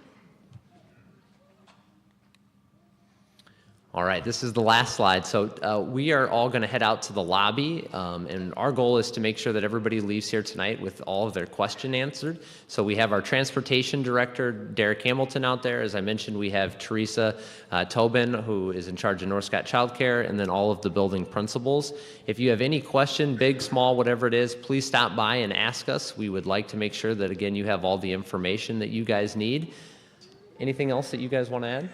S4: All right, this is the last slide. So we are all going to head out to the lobby, and our goal is to make sure that everybody leaves here tonight with all of their question answered. So we have our transportation director, Derek Hamilton, out there. As I mentioned, we have Teresa Tobin, who is in charge of North Scott Childcare, and then all of the building principals. If you have any question, big, small, whatever it is, please stop by and ask us. We would like to make sure that, again, you have all the information that you guys need. Anything else that you guys want to add?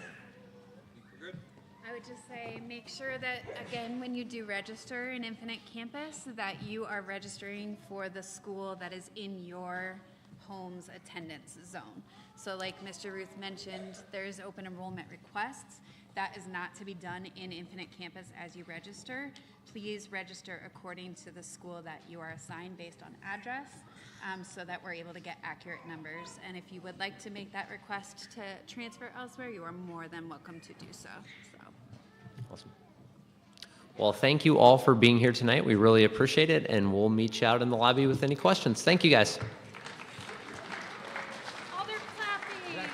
S2: Make sure that, again, when you do register in Infinite Campus, that you are registering for the school that is in your home's attendance zone. So like Mr. Ruth mentioned, there's open enrollment requests. That is not to be done in Infinite Campus as you register. Please register according to the school that you are assigned based on address, so that we're able to get accurate numbers. And if you would like to make that request to transfer elsewhere, you are more than welcome to do so.
S4: Awesome. Well, thank you all for being here tonight. We really appreciate it, and we'll meet you out in the lobby with any questions. Thank you, guys.
S2: Oh, they're clapping. You guys.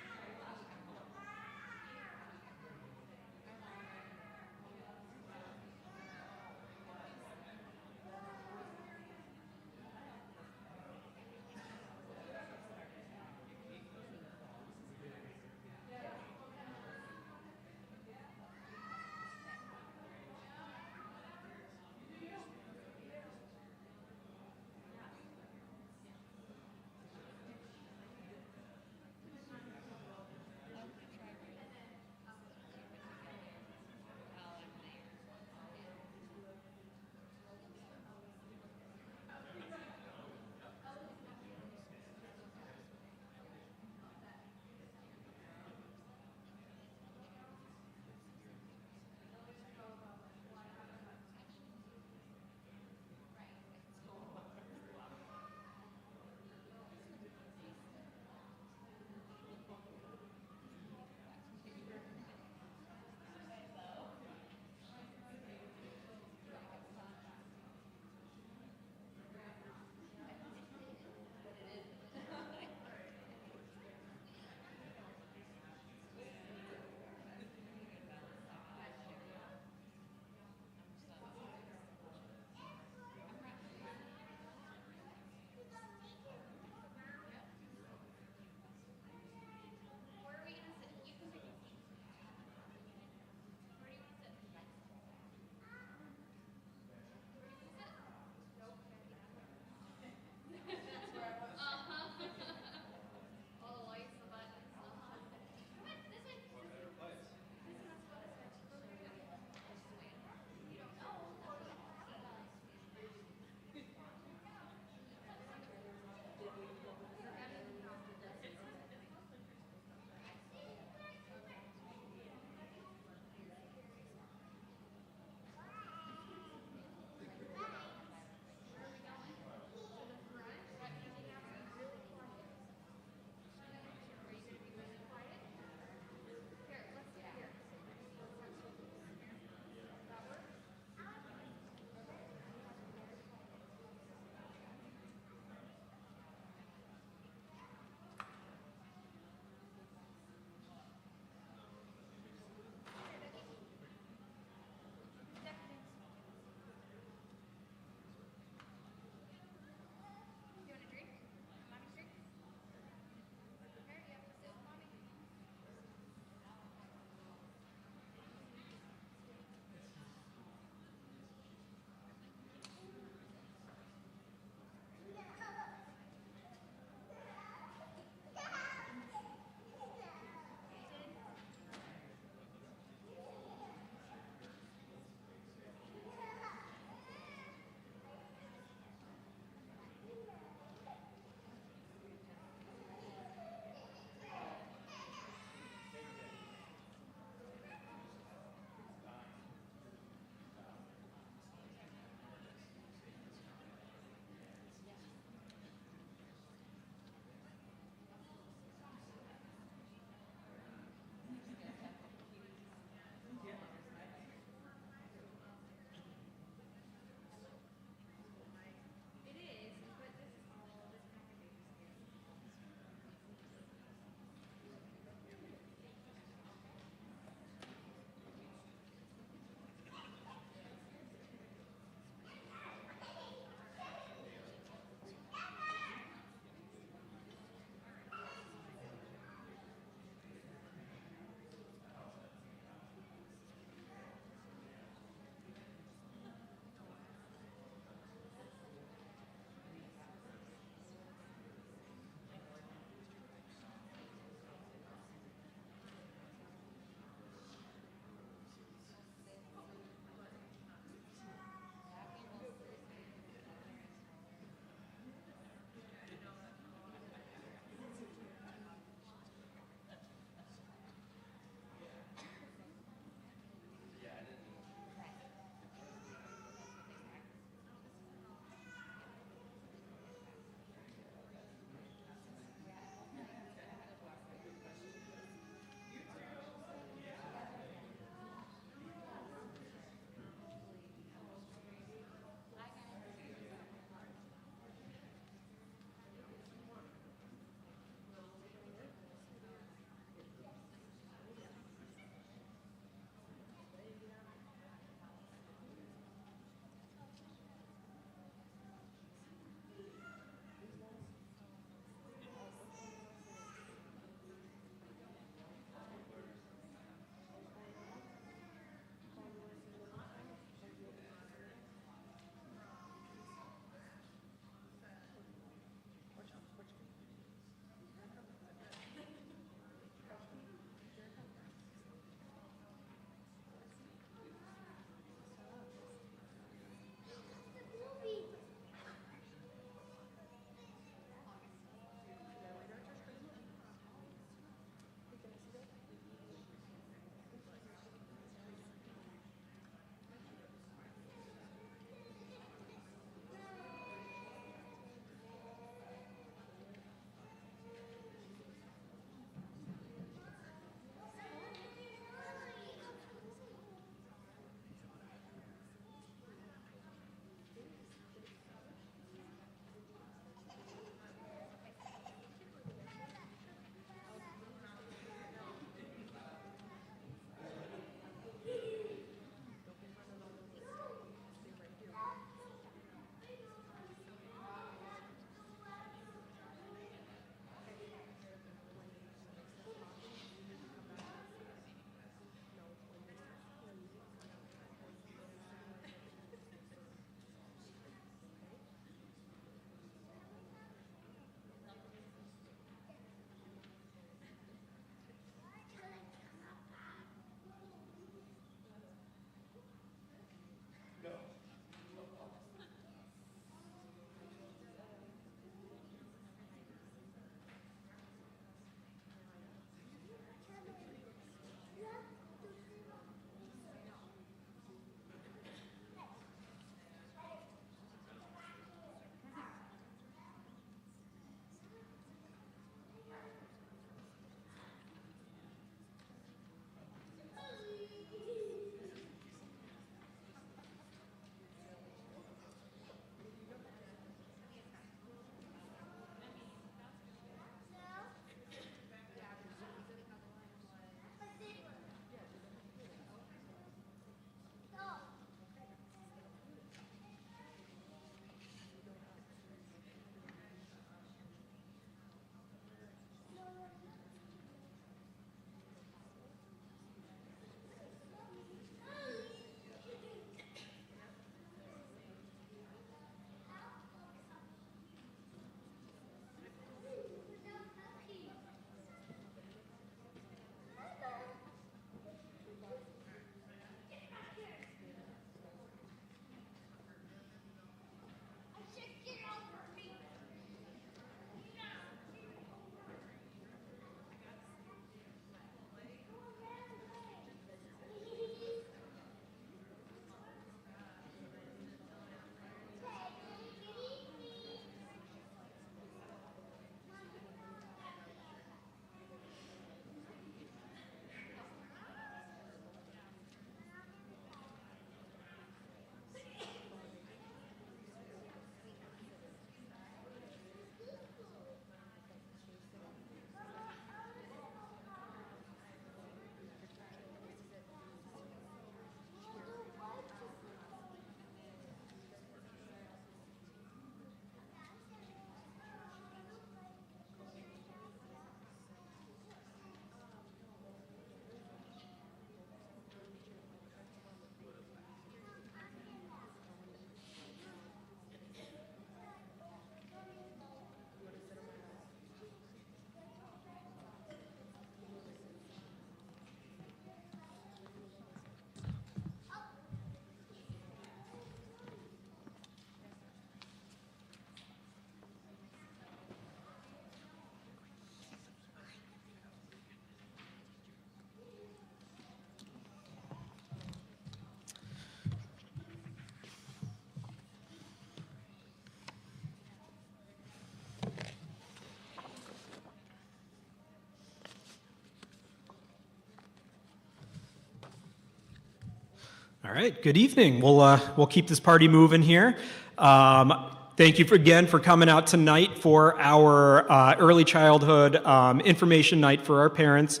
S5: All right, good evening. We'll keep this party moving here. Thank you again for coming out tonight for our early childhood information night for our parents.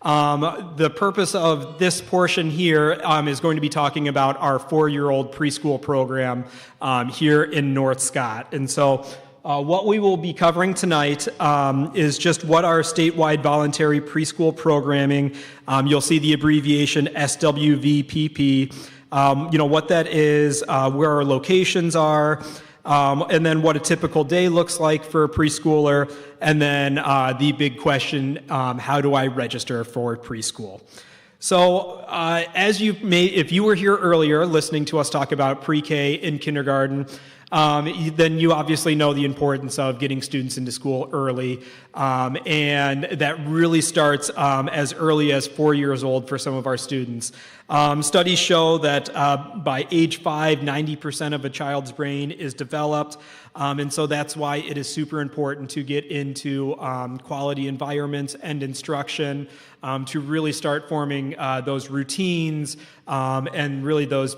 S5: The purpose of this portion here is going to be talking about our 4-year-old preschool program here in North Scott. And so what we will be covering tonight is just what our statewide voluntary preschool programming, you'll see the abbreviation SWVPP, what that is, where our locations are, and then what a typical day looks like for a preschooler, and then the big question, how do I register for preschool? So if you were here earlier listening to us talk about pre-K and kindergarten, then you obviously know the importance of getting students into school early, and that really starts as early as 4 years old for some of our students. Studies show that by age 5, 90% of a child's brain is developed, and so that's why it is super important to get into quality environments and instruction to really start forming those routines and really those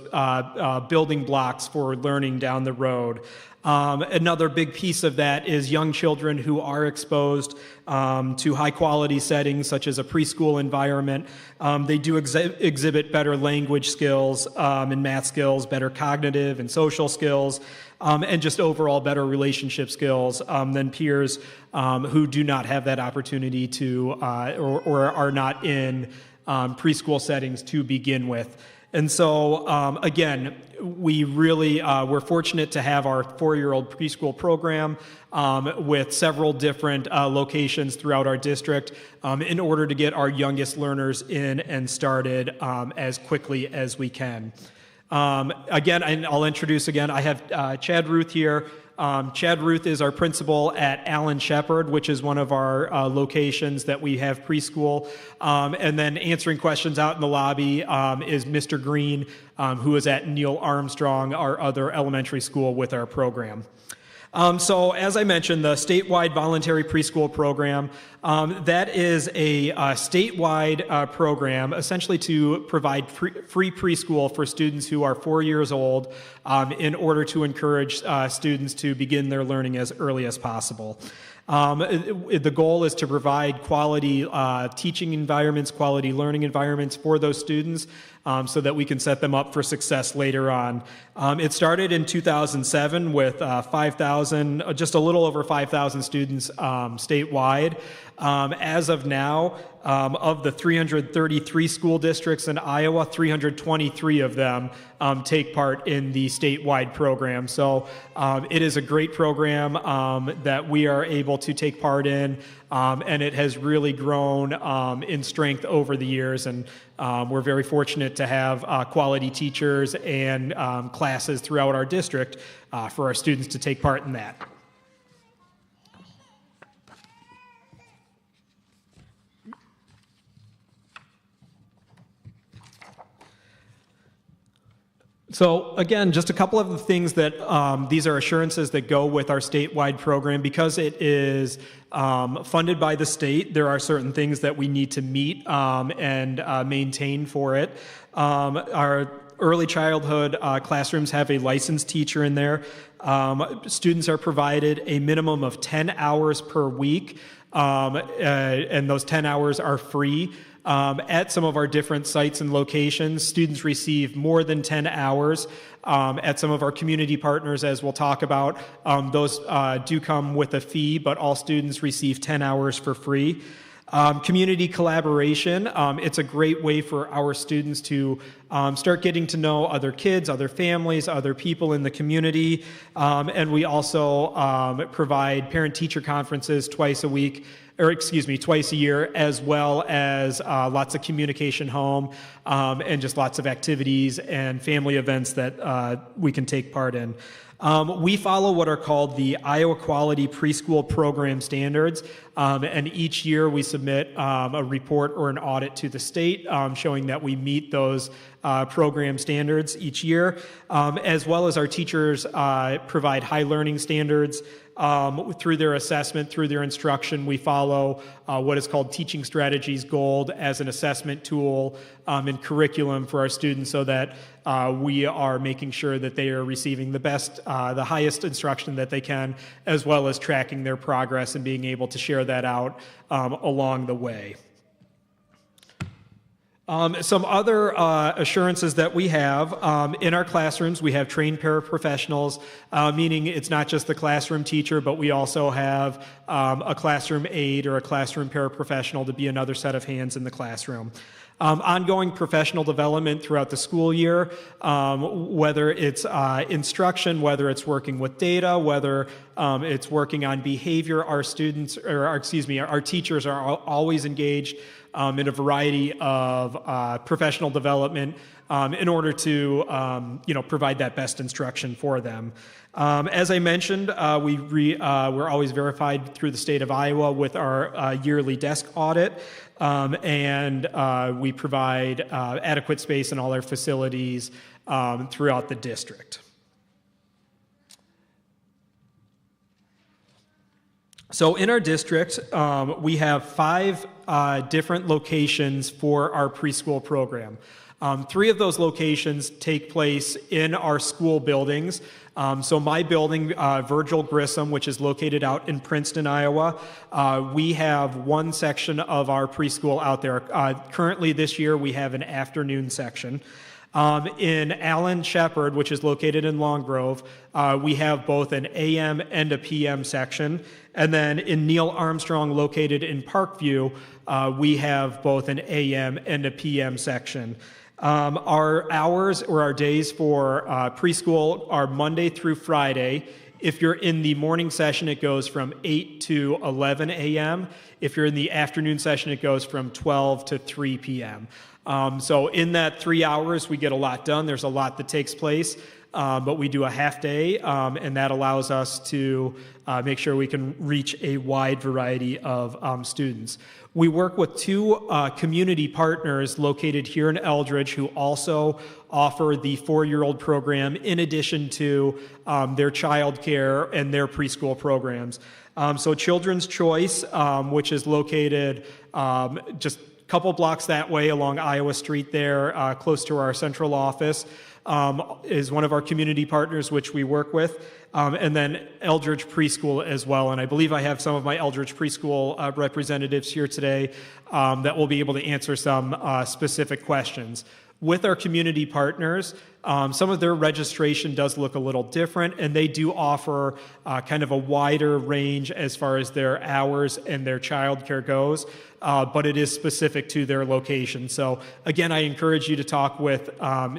S5: building blocks for learning down the road. Another big piece of that is young children who are exposed to high-quality settings, such as a preschool environment. They do exhibit better language skills and math skills, better cognitive and social skills, and just overall better relationship skills than peers who do not have that opportunity to or are not in preschool settings to begin with. And so, again, we're fortunate to have our 4-year-old preschool program with several different locations throughout our district in order to get our youngest learners in and started as quickly as we can. Again, and I'll introduce again, I have Chad Ruth here. Chad Ruth is our principal at Allen Shepherd, which is one of our locations that we have preschool. And then answering questions out in the lobby is Mr. Green, who is at Neil Armstrong, our other elementary school with our program. So as I mentioned, the statewide voluntary preschool program, that is a statewide program essentially to provide free preschool for students who are 4 years old in order to encourage students to begin their learning as early as possible. The goal is to provide quality teaching environments, quality learning environments for those students so that we can set them up for success later on. It started in 2007 with 5,000, just a little over 5,000 students statewide. As of now, of the 333 school districts in Iowa, 323 of them take part in the statewide program. So it is a great program that we are able to take part in, and it has really grown in strength over the years. And we're very fortunate to have quality teachers and classes throughout our district for our students to take part in that. So again, just a couple of the things that these are assurances that go with our statewide program. Because it is funded by the state, there are certain things that we need to meet and maintain for it. Our early childhood classrooms have a licensed teacher in there. Students are provided a minimum of 10 hours per week, and those 10 hours are free. At some of our different sites and locations, students receive more than 10 hours. At some of our community partners, as we'll talk about, those do come with a fee, but all students receive 10 hours for free. Community collaboration, it's a great way for our students to start getting to know other kids, other families, other people in the community. And we also provide parent-teacher conferences twice a year, as well as lots of communication home and just lots of activities and family events that we can take part in. We follow what are called the Iowa Quality Preschool Program Standards, and each year we submit a report or an audit to the state showing that we meet those program standards each year, as well as our teachers provide high learning standards. Through their assessment, through their instruction, we follow what is called Teaching Strategies Gold as an assessment tool and curriculum for our students so that we are making sure that they are receiving the best, the highest instruction that they can, as well as tracking their progress and being able to share that out along the way. Some other assurances that we have in our classrooms, we have trained paraprofessionals, meaning it's not just the classroom teacher, but we also have a classroom aide or a classroom paraprofessional to be another set of hands in the classroom. Ongoing professional development throughout the school year, whether it's instruction, whether it's working with data, whether it's working on behavior, our students, or our teachers are always engaged in a variety of professional development in order to provide that best instruction for them. As I mentioned, we're always verified through the state of Iowa with our yearly desk audit, and we provide adequate space in all our facilities throughout the district. So in our district, we have 5 different locations for our preschool program. 3 of those locations take place in our school buildings. So my building, Virgil Grissom, which is located out in Princeton, Iowa, we have one section of our preschool out there. Currently this year, we have an afternoon section. In Allen Shepherd, which is located in Long Grove, we have both an AM and a PM section. And then in Neil Armstrong, located in Parkview, we have both an AM and a PM section. Our hours or our days for preschool are Monday through Friday. If you're in the morning session, it goes from 8 to 11 a.m. If you're in the afternoon session, it goes from 12 to 3 p.m. So in that 3 hours, we get a lot done. There's a lot that takes place, but we do a half day, and that allows us to make sure we can reach a wide variety of students. We work with 2 community partners located here in Eldridge who also offer the 4-year-old program in addition to their child care and their preschool programs. So Children's Choice, which is located just a couple blocks that way along Iowa Street there, close to our central office, is one of our community partners which we work with. And then Eldridge Preschool as well. And I believe I have some of my Eldridge Preschool representatives here today that will be able to answer some specific questions. With our community partners, some of their registration does look a little different, and they do offer kind of a wider range as far as their hours and their childcare goes, but it is specific to their location. So again, I encourage you to talk with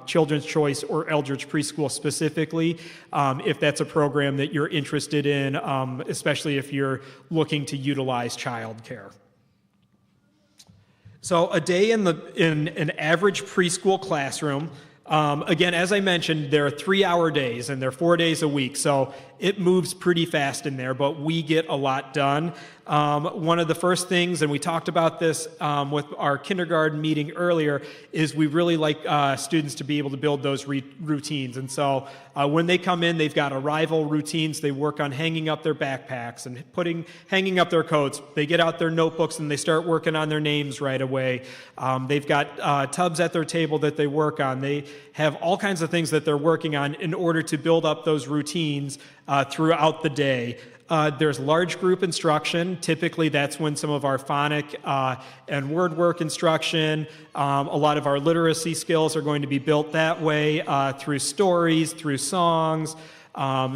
S5: Children's Choice or Eldridge Preschool specifically if that's a program that you're interested in, especially if you're looking to utilize childcare. So a day in an average preschool classroom, again, as I mentioned, there are 3-hour days and they're 4 days a week. So it moves pretty fast in there, but we get a lot done. One of the first things, and we talked about this with our kindergarten meeting earlier, is we really like students to be able to build those routines. And so when they come in, they've got arrival routines. They work on hanging up their backpacks and hanging up their coats. They get out their notebooks and they start working on their names right away. They've got tubs at their table that they work on. They have all kinds of things that they're working on in order to build up those routines throughout the day. There's large group instruction. Typically, that's when some of our phonic and word work instruction, a lot of our literacy skills are going to be built that way through stories, through songs,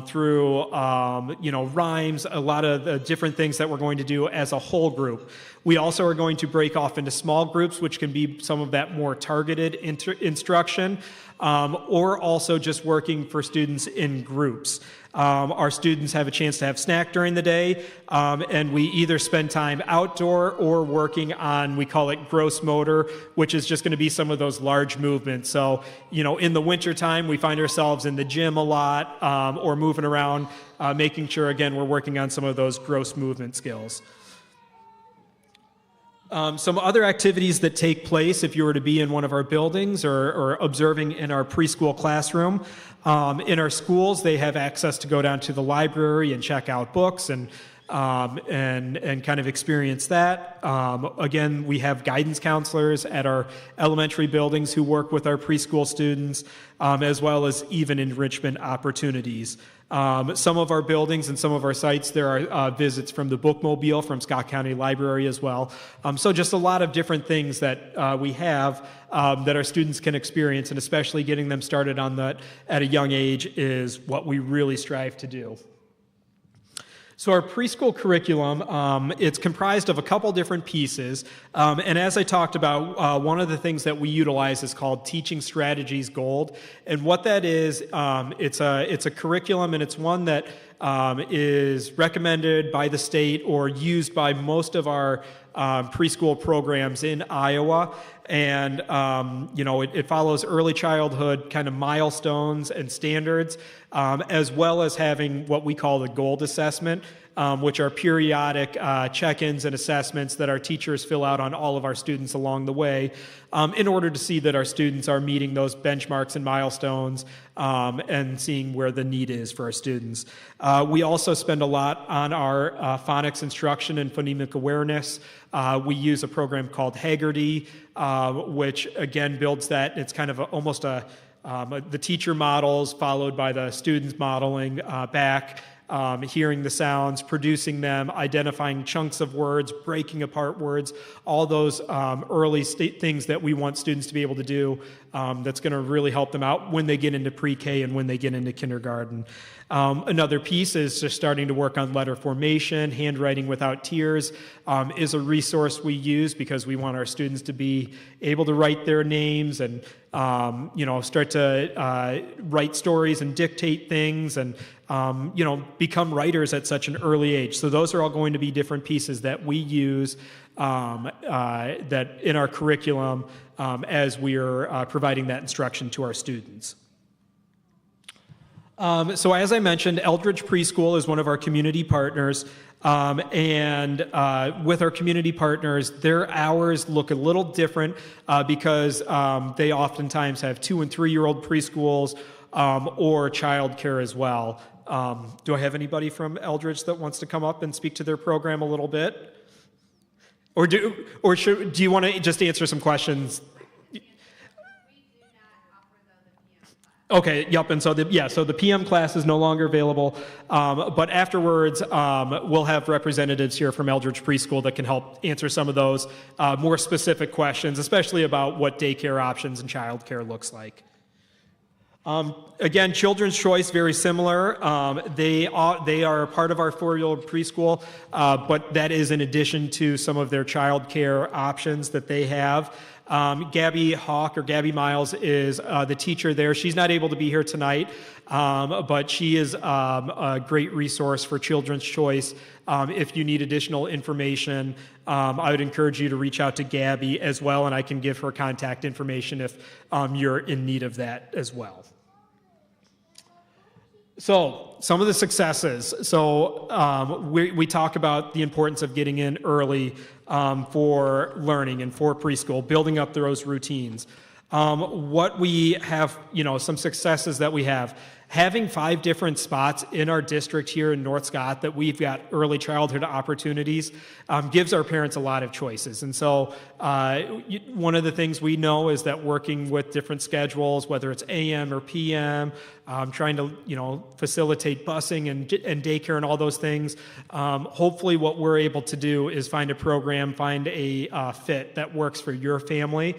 S5: through rhymes, a lot of the different things that we're going to do as a whole group. We also are going to break off into small groups, which can be some of that more targeted instruction, or also just working for students in groups. Our students have a chance to have snack during the day, and we either spend time outdoor or working on, we call it gross motor, which is just going to be some of those large movements. So, in the wintertime, we find ourselves in the gym a lot or moving around, making sure, again, we're working on some of those gross movement skills. Some other activities that take place if you were to be in one of our buildings or observing in our preschool classroom. In our schools, they have access to go down to the library and check out books and and kind of experience that. Again, we have guidance counselors at our elementary buildings who work with our preschool students, as well as even enrichment opportunities. Some of our buildings and some of our sites, there are visits from the Bookmobile from Scott County Library as well. So just a lot of different things that we have that our students can experience, and especially getting them started on that at a young age is what we really strive to do. So our preschool curriculum, it's comprised of a couple different pieces. And as I talked about, one of the things that we utilize is called Teaching Strategies Gold. And what that is, it's a curriculum, and it's one that is recommended by the state or used by most of our preschool programs in Iowa. And, it follows early childhood kind of milestones and standards, as well as having what we call the gold assessment, which are periodic check-ins and assessments that our teachers fill out on all of our students along the way in order to see that our students are meeting those benchmarks and milestones and seeing where the need is for our students. We also spend a lot on our phonics instruction and phonemic awareness. We use a program called Haggerty, which again builds that. It's kind of almost the teacher models followed by the students modeling back, hearing the sounds, producing them, identifying chunks of words, breaking apart words, all those early things that we want students to be able to do that's going to really help them out when they get into pre-K and when they get into kindergarten. Another piece is just starting to work on letter formation. Handwriting Without Tears is a resource we use because we want our students to be able to write their names and start to write stories and dictate things and become writers at such an early age. So those are all going to be different pieces that we use that in our curriculum as we are providing that instruction to our students. So as I mentioned, Eldridge Preschool is one of our community partners. And with our community partners, their hours look a little different because they oftentimes have 2- and 3-year-old preschools or childcare as well. Do I have anybody from Eldridge that wants to come up and speak to their program a little bit? Or do you want to just answer some questions? Okay, yep, and so the PM class is no longer available, but afterwards we'll have representatives here from Eldridge Preschool that can help answer some of those more specific questions, especially about what daycare options and childcare looks like. Again, Children's Choice, very similar. They are a part of our 4-year-old preschool, but that is in addition to some of their childcare options that they have. Gabby Hawk or Gabby Miles is the teacher there. She's not able to be here tonight, but she is a great resource for Children's Choice. If you need additional information, I would encourage you to reach out to Gabby as well, and I can give her contact information if you're in need of that as well. So some of the successes. So we talk about the importance of getting in early for learning and for preschool, building up those routines. What we have, some successes that we have. Having 5 different spots in our district here in North Scott that we've got early childhood opportunities gives our parents a lot of choices. And so one of the things we know is that working with different schedules, whether it's AM or PM, trying to facilitate busing and daycare and all those things, hopefully what we're able to do is find a program, find a fit that works for your family.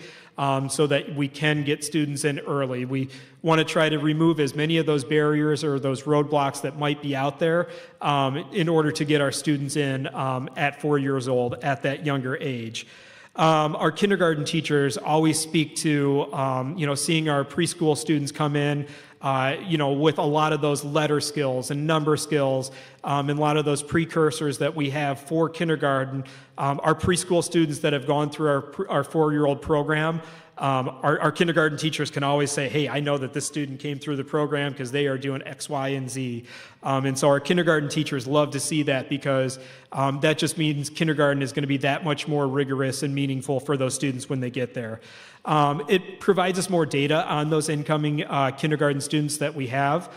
S5: So that we can get students in early. We want to try to remove as many of those barriers or those roadblocks that might be out there in order to get our students in at 4 years old at that younger age. Our kindergarten teachers always speak to, seeing our preschool students come in, with a lot of those letter skills and number skills, and a lot of those precursors that we have for kindergarten. Our preschool students that have gone through our 4-year-old program, our kindergarten teachers can always say, hey, I know that this student came through the program because they are doing X, Y, and Z. And so our kindergarten teachers love to see that because that just means kindergarten is going to be that much more rigorous and meaningful for those students when they get there. It provides us more data on those incoming kindergarten students that we have.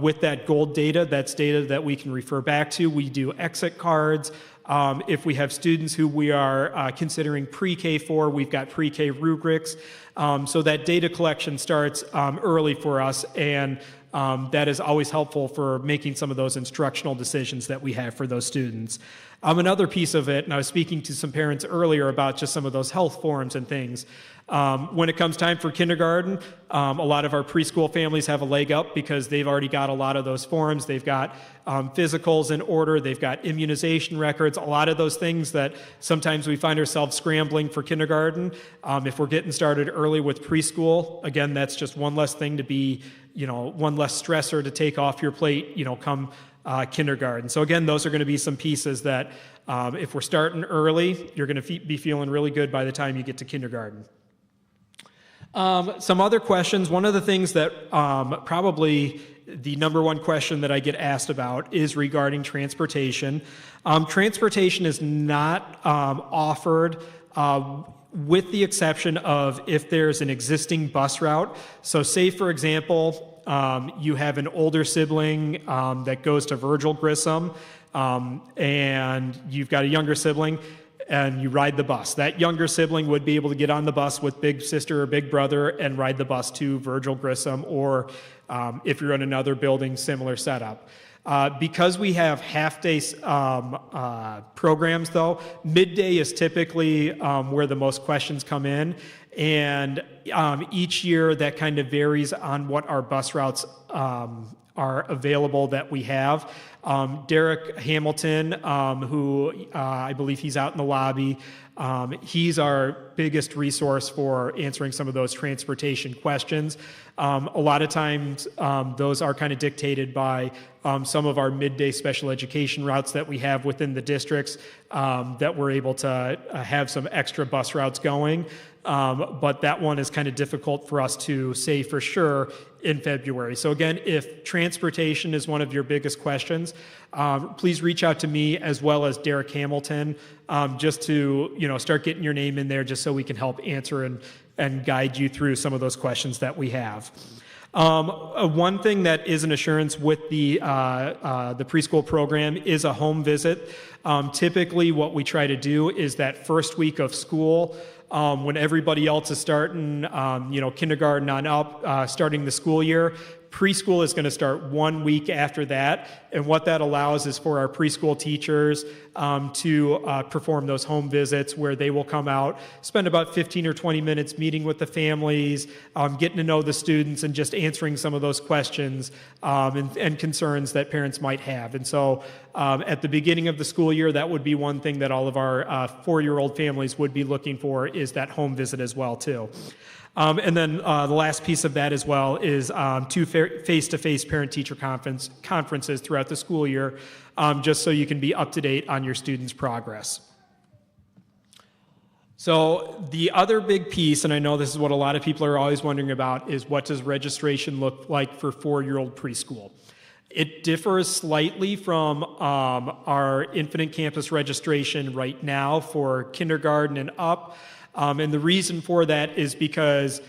S5: with that gold data. That's data that we can refer back to. We do exit cards. If we have students who we are considering pre-K for, we've got pre-K rubrics. So that data collection starts early for us, and that is always helpful for making some of those instructional decisions that we have for those students. Another piece of it, and I was speaking to some parents earlier about just some of those health forms and things. When it comes time for kindergarten, a lot of our preschool families have a leg up because they've already got a lot of those forms. They've got physicals in order. They've got immunization records, a lot of those things that sometimes we find ourselves scrambling for kindergarten. If we're getting started early with preschool, again, that's just one less thing to be, one less stressor to take off your plate, come kindergarten. So again, those are going to be some pieces that if we're starting early, you're going to be feeling really good by the time you get to kindergarten. Some other questions. One of the things that probably the number one question that I get asked about is regarding transportation. Transportation is not offered with the exception of if there's an existing bus route. So say, for example, you have an older sibling that goes to Virgil Grissom, and you've got a younger sibling, and you ride the bus. That younger sibling would be able to get on the bus with big sister or big brother and ride the bus to Virgil Grissom, or if you're in another building, similar setup. Because we have half-day programs, though, midday is typically where the most questions come in. And each year that kind of varies on what our bus routes are available that we have. Derek Hamilton, who I believe he's out in the lobby, he's our biggest resource for answering some of those transportation questions. A lot of times those are kind of dictated by some of our midday special education routes that we have within the districts that we're able to have some extra bus routes going. But that one is kind of difficult for us to say for sure in February. So again, if transportation is one of your biggest questions, please reach out to me as well as Derek Hamilton, just to start getting your name in there, just so we can help answer and guide you through some of those questions that we have. One thing that is an assurance with the preschool program is a home visit. Typically, what we try to do is that first week of school, when everybody else is starting, kindergarten on up, starting the school year, preschool is going to start 1 week after that. And what that allows is for our preschool teachers to perform those home visits where they will come out, spend about 15 or 20 minutes meeting with the families, getting to know the students, and just answering some of those questions and concerns that parents might have. And so at the beginning of the school year, that would be one thing that all of our 4-year-old families would be looking for, is that home visit as well, too. And then the last piece of that as well is 2 face-to-face parent-teacher conferences throughout the school year, just so you can be up to date on your students' progress. So the other big piece, and I know this is what a lot of people are always wondering about, is what does registration look like for 4-year-old preschool? It differs slightly from our Infinite Campus registration right now for kindergarten and up. And the reason for that is because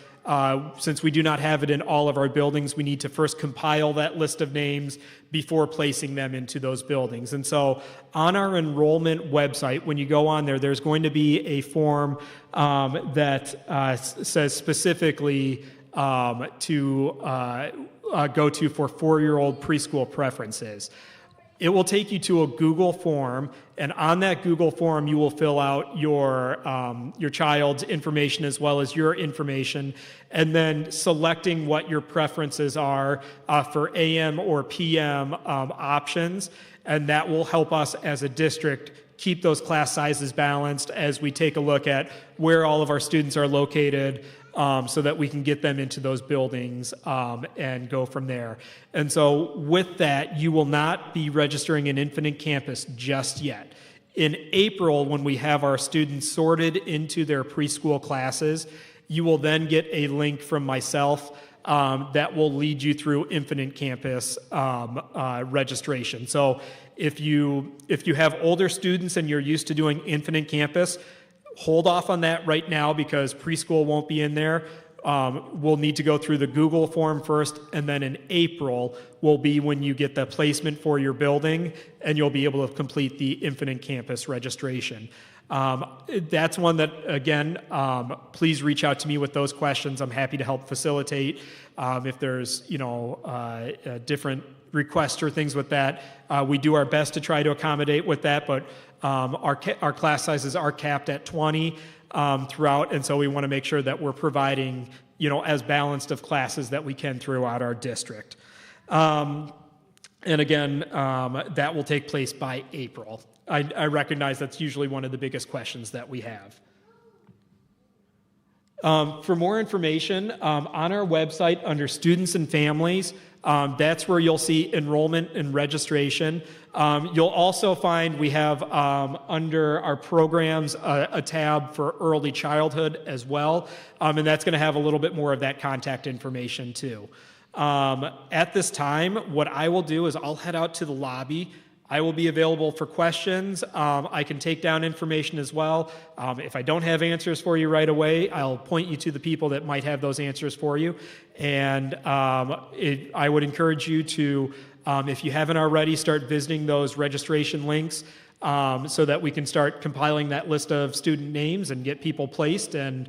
S5: since we do not have it in all of our buildings, we need to first compile that list of names before placing them into those buildings. And so on our enrollment website, when you go on there, there's going to be a form that says specifically to go to for 4-year-old preschool preferences. It will take you to a Google form, and on that Google form, you will fill out your child's information as well as your information, and then selecting what your preferences are for AM or PM options, and that will help us as a district keep those class sizes balanced as we take a look at where all of our students are located, so that we can get them into those buildings and go from there. And so with that, you will not be registering an Infinite Campus just yet. In April, when we have our students sorted into their preschool classes, you will then get a link from myself that will lead you through Infinite Campus registration. So if you have older students and you're used to doing Infinite Campus, hold off on that right now because preschool won't be in there. we'll need to go through the Google form first, and then in April will be when you get the placement for your building, and you'll be able to complete the Infinite Campus registration. That's one that, again, please reach out to me with those questions. I'm happy to help facilitate if there's, different requests or things with that. We do our best to try to accommodate with that, but our class sizes are capped at 20 throughout, and so we want to make sure that we're providing, as balanced of classes that we can throughout our district. And again, that will take place by April. I recognize that's usually one of the biggest questions that we have. For more information, on our website under Students and Families, that's where you'll see enrollment and registration. You'll also find we have under our programs a tab for early childhood as well, and that's going to have a little bit more of that contact information too. At this time, what I will do is I'll head out to the lobby. I will be available for questions. I can take down information as well. If I don't have answers for you right away, I'll point you to the people that might have those answers for you. And I would encourage you to, if you haven't already, start visiting those registration links so that we can start compiling that list of student names and get people placed. And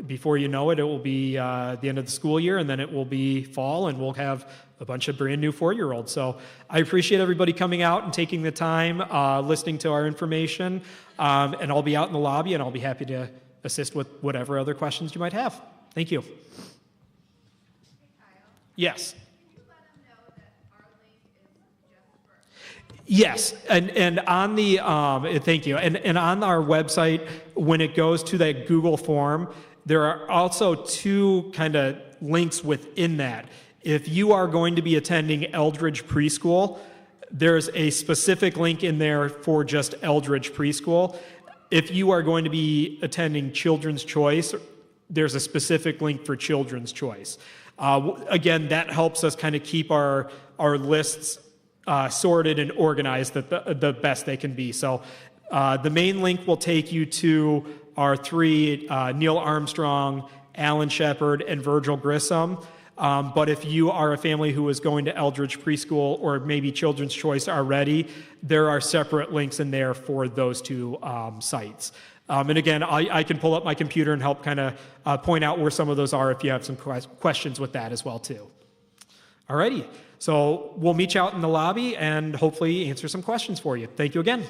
S5: before you know it, it will be the end of the school year, and then it will be fall, and we'll have a bunch of brand new 4-year-olds. So I appreciate everybody coming out and taking the time, listening to our information, and I'll be out in the lobby, and I'll be happy to assist with whatever other questions you might have. Thank you. Yes. Yes, and on the thank you, and on our website, when it goes to that Google form, there are also two kind of links within that. If you are going to be attending Eldridge Preschool, there's a specific link in there for just Eldridge Preschool. If you are going to be attending Children's Choice, there's a specific link for Children's Choice. Again, that helps us kind of keep our lists sorted and organized the best they can be. So the main link will take you to our 3, Neil Armstrong, Alan Shepard, and Virgil Grissom. But if you are a family who is going to Eldridge Preschool or maybe Children's Choice already, there are separate links in there for those two sites. And again, I can pull up my computer and help kind of point out where some of those are if you have some questions with that as well too. Alrighty, so we'll meet you out in the lobby and hopefully answer some questions for you. Thank you again.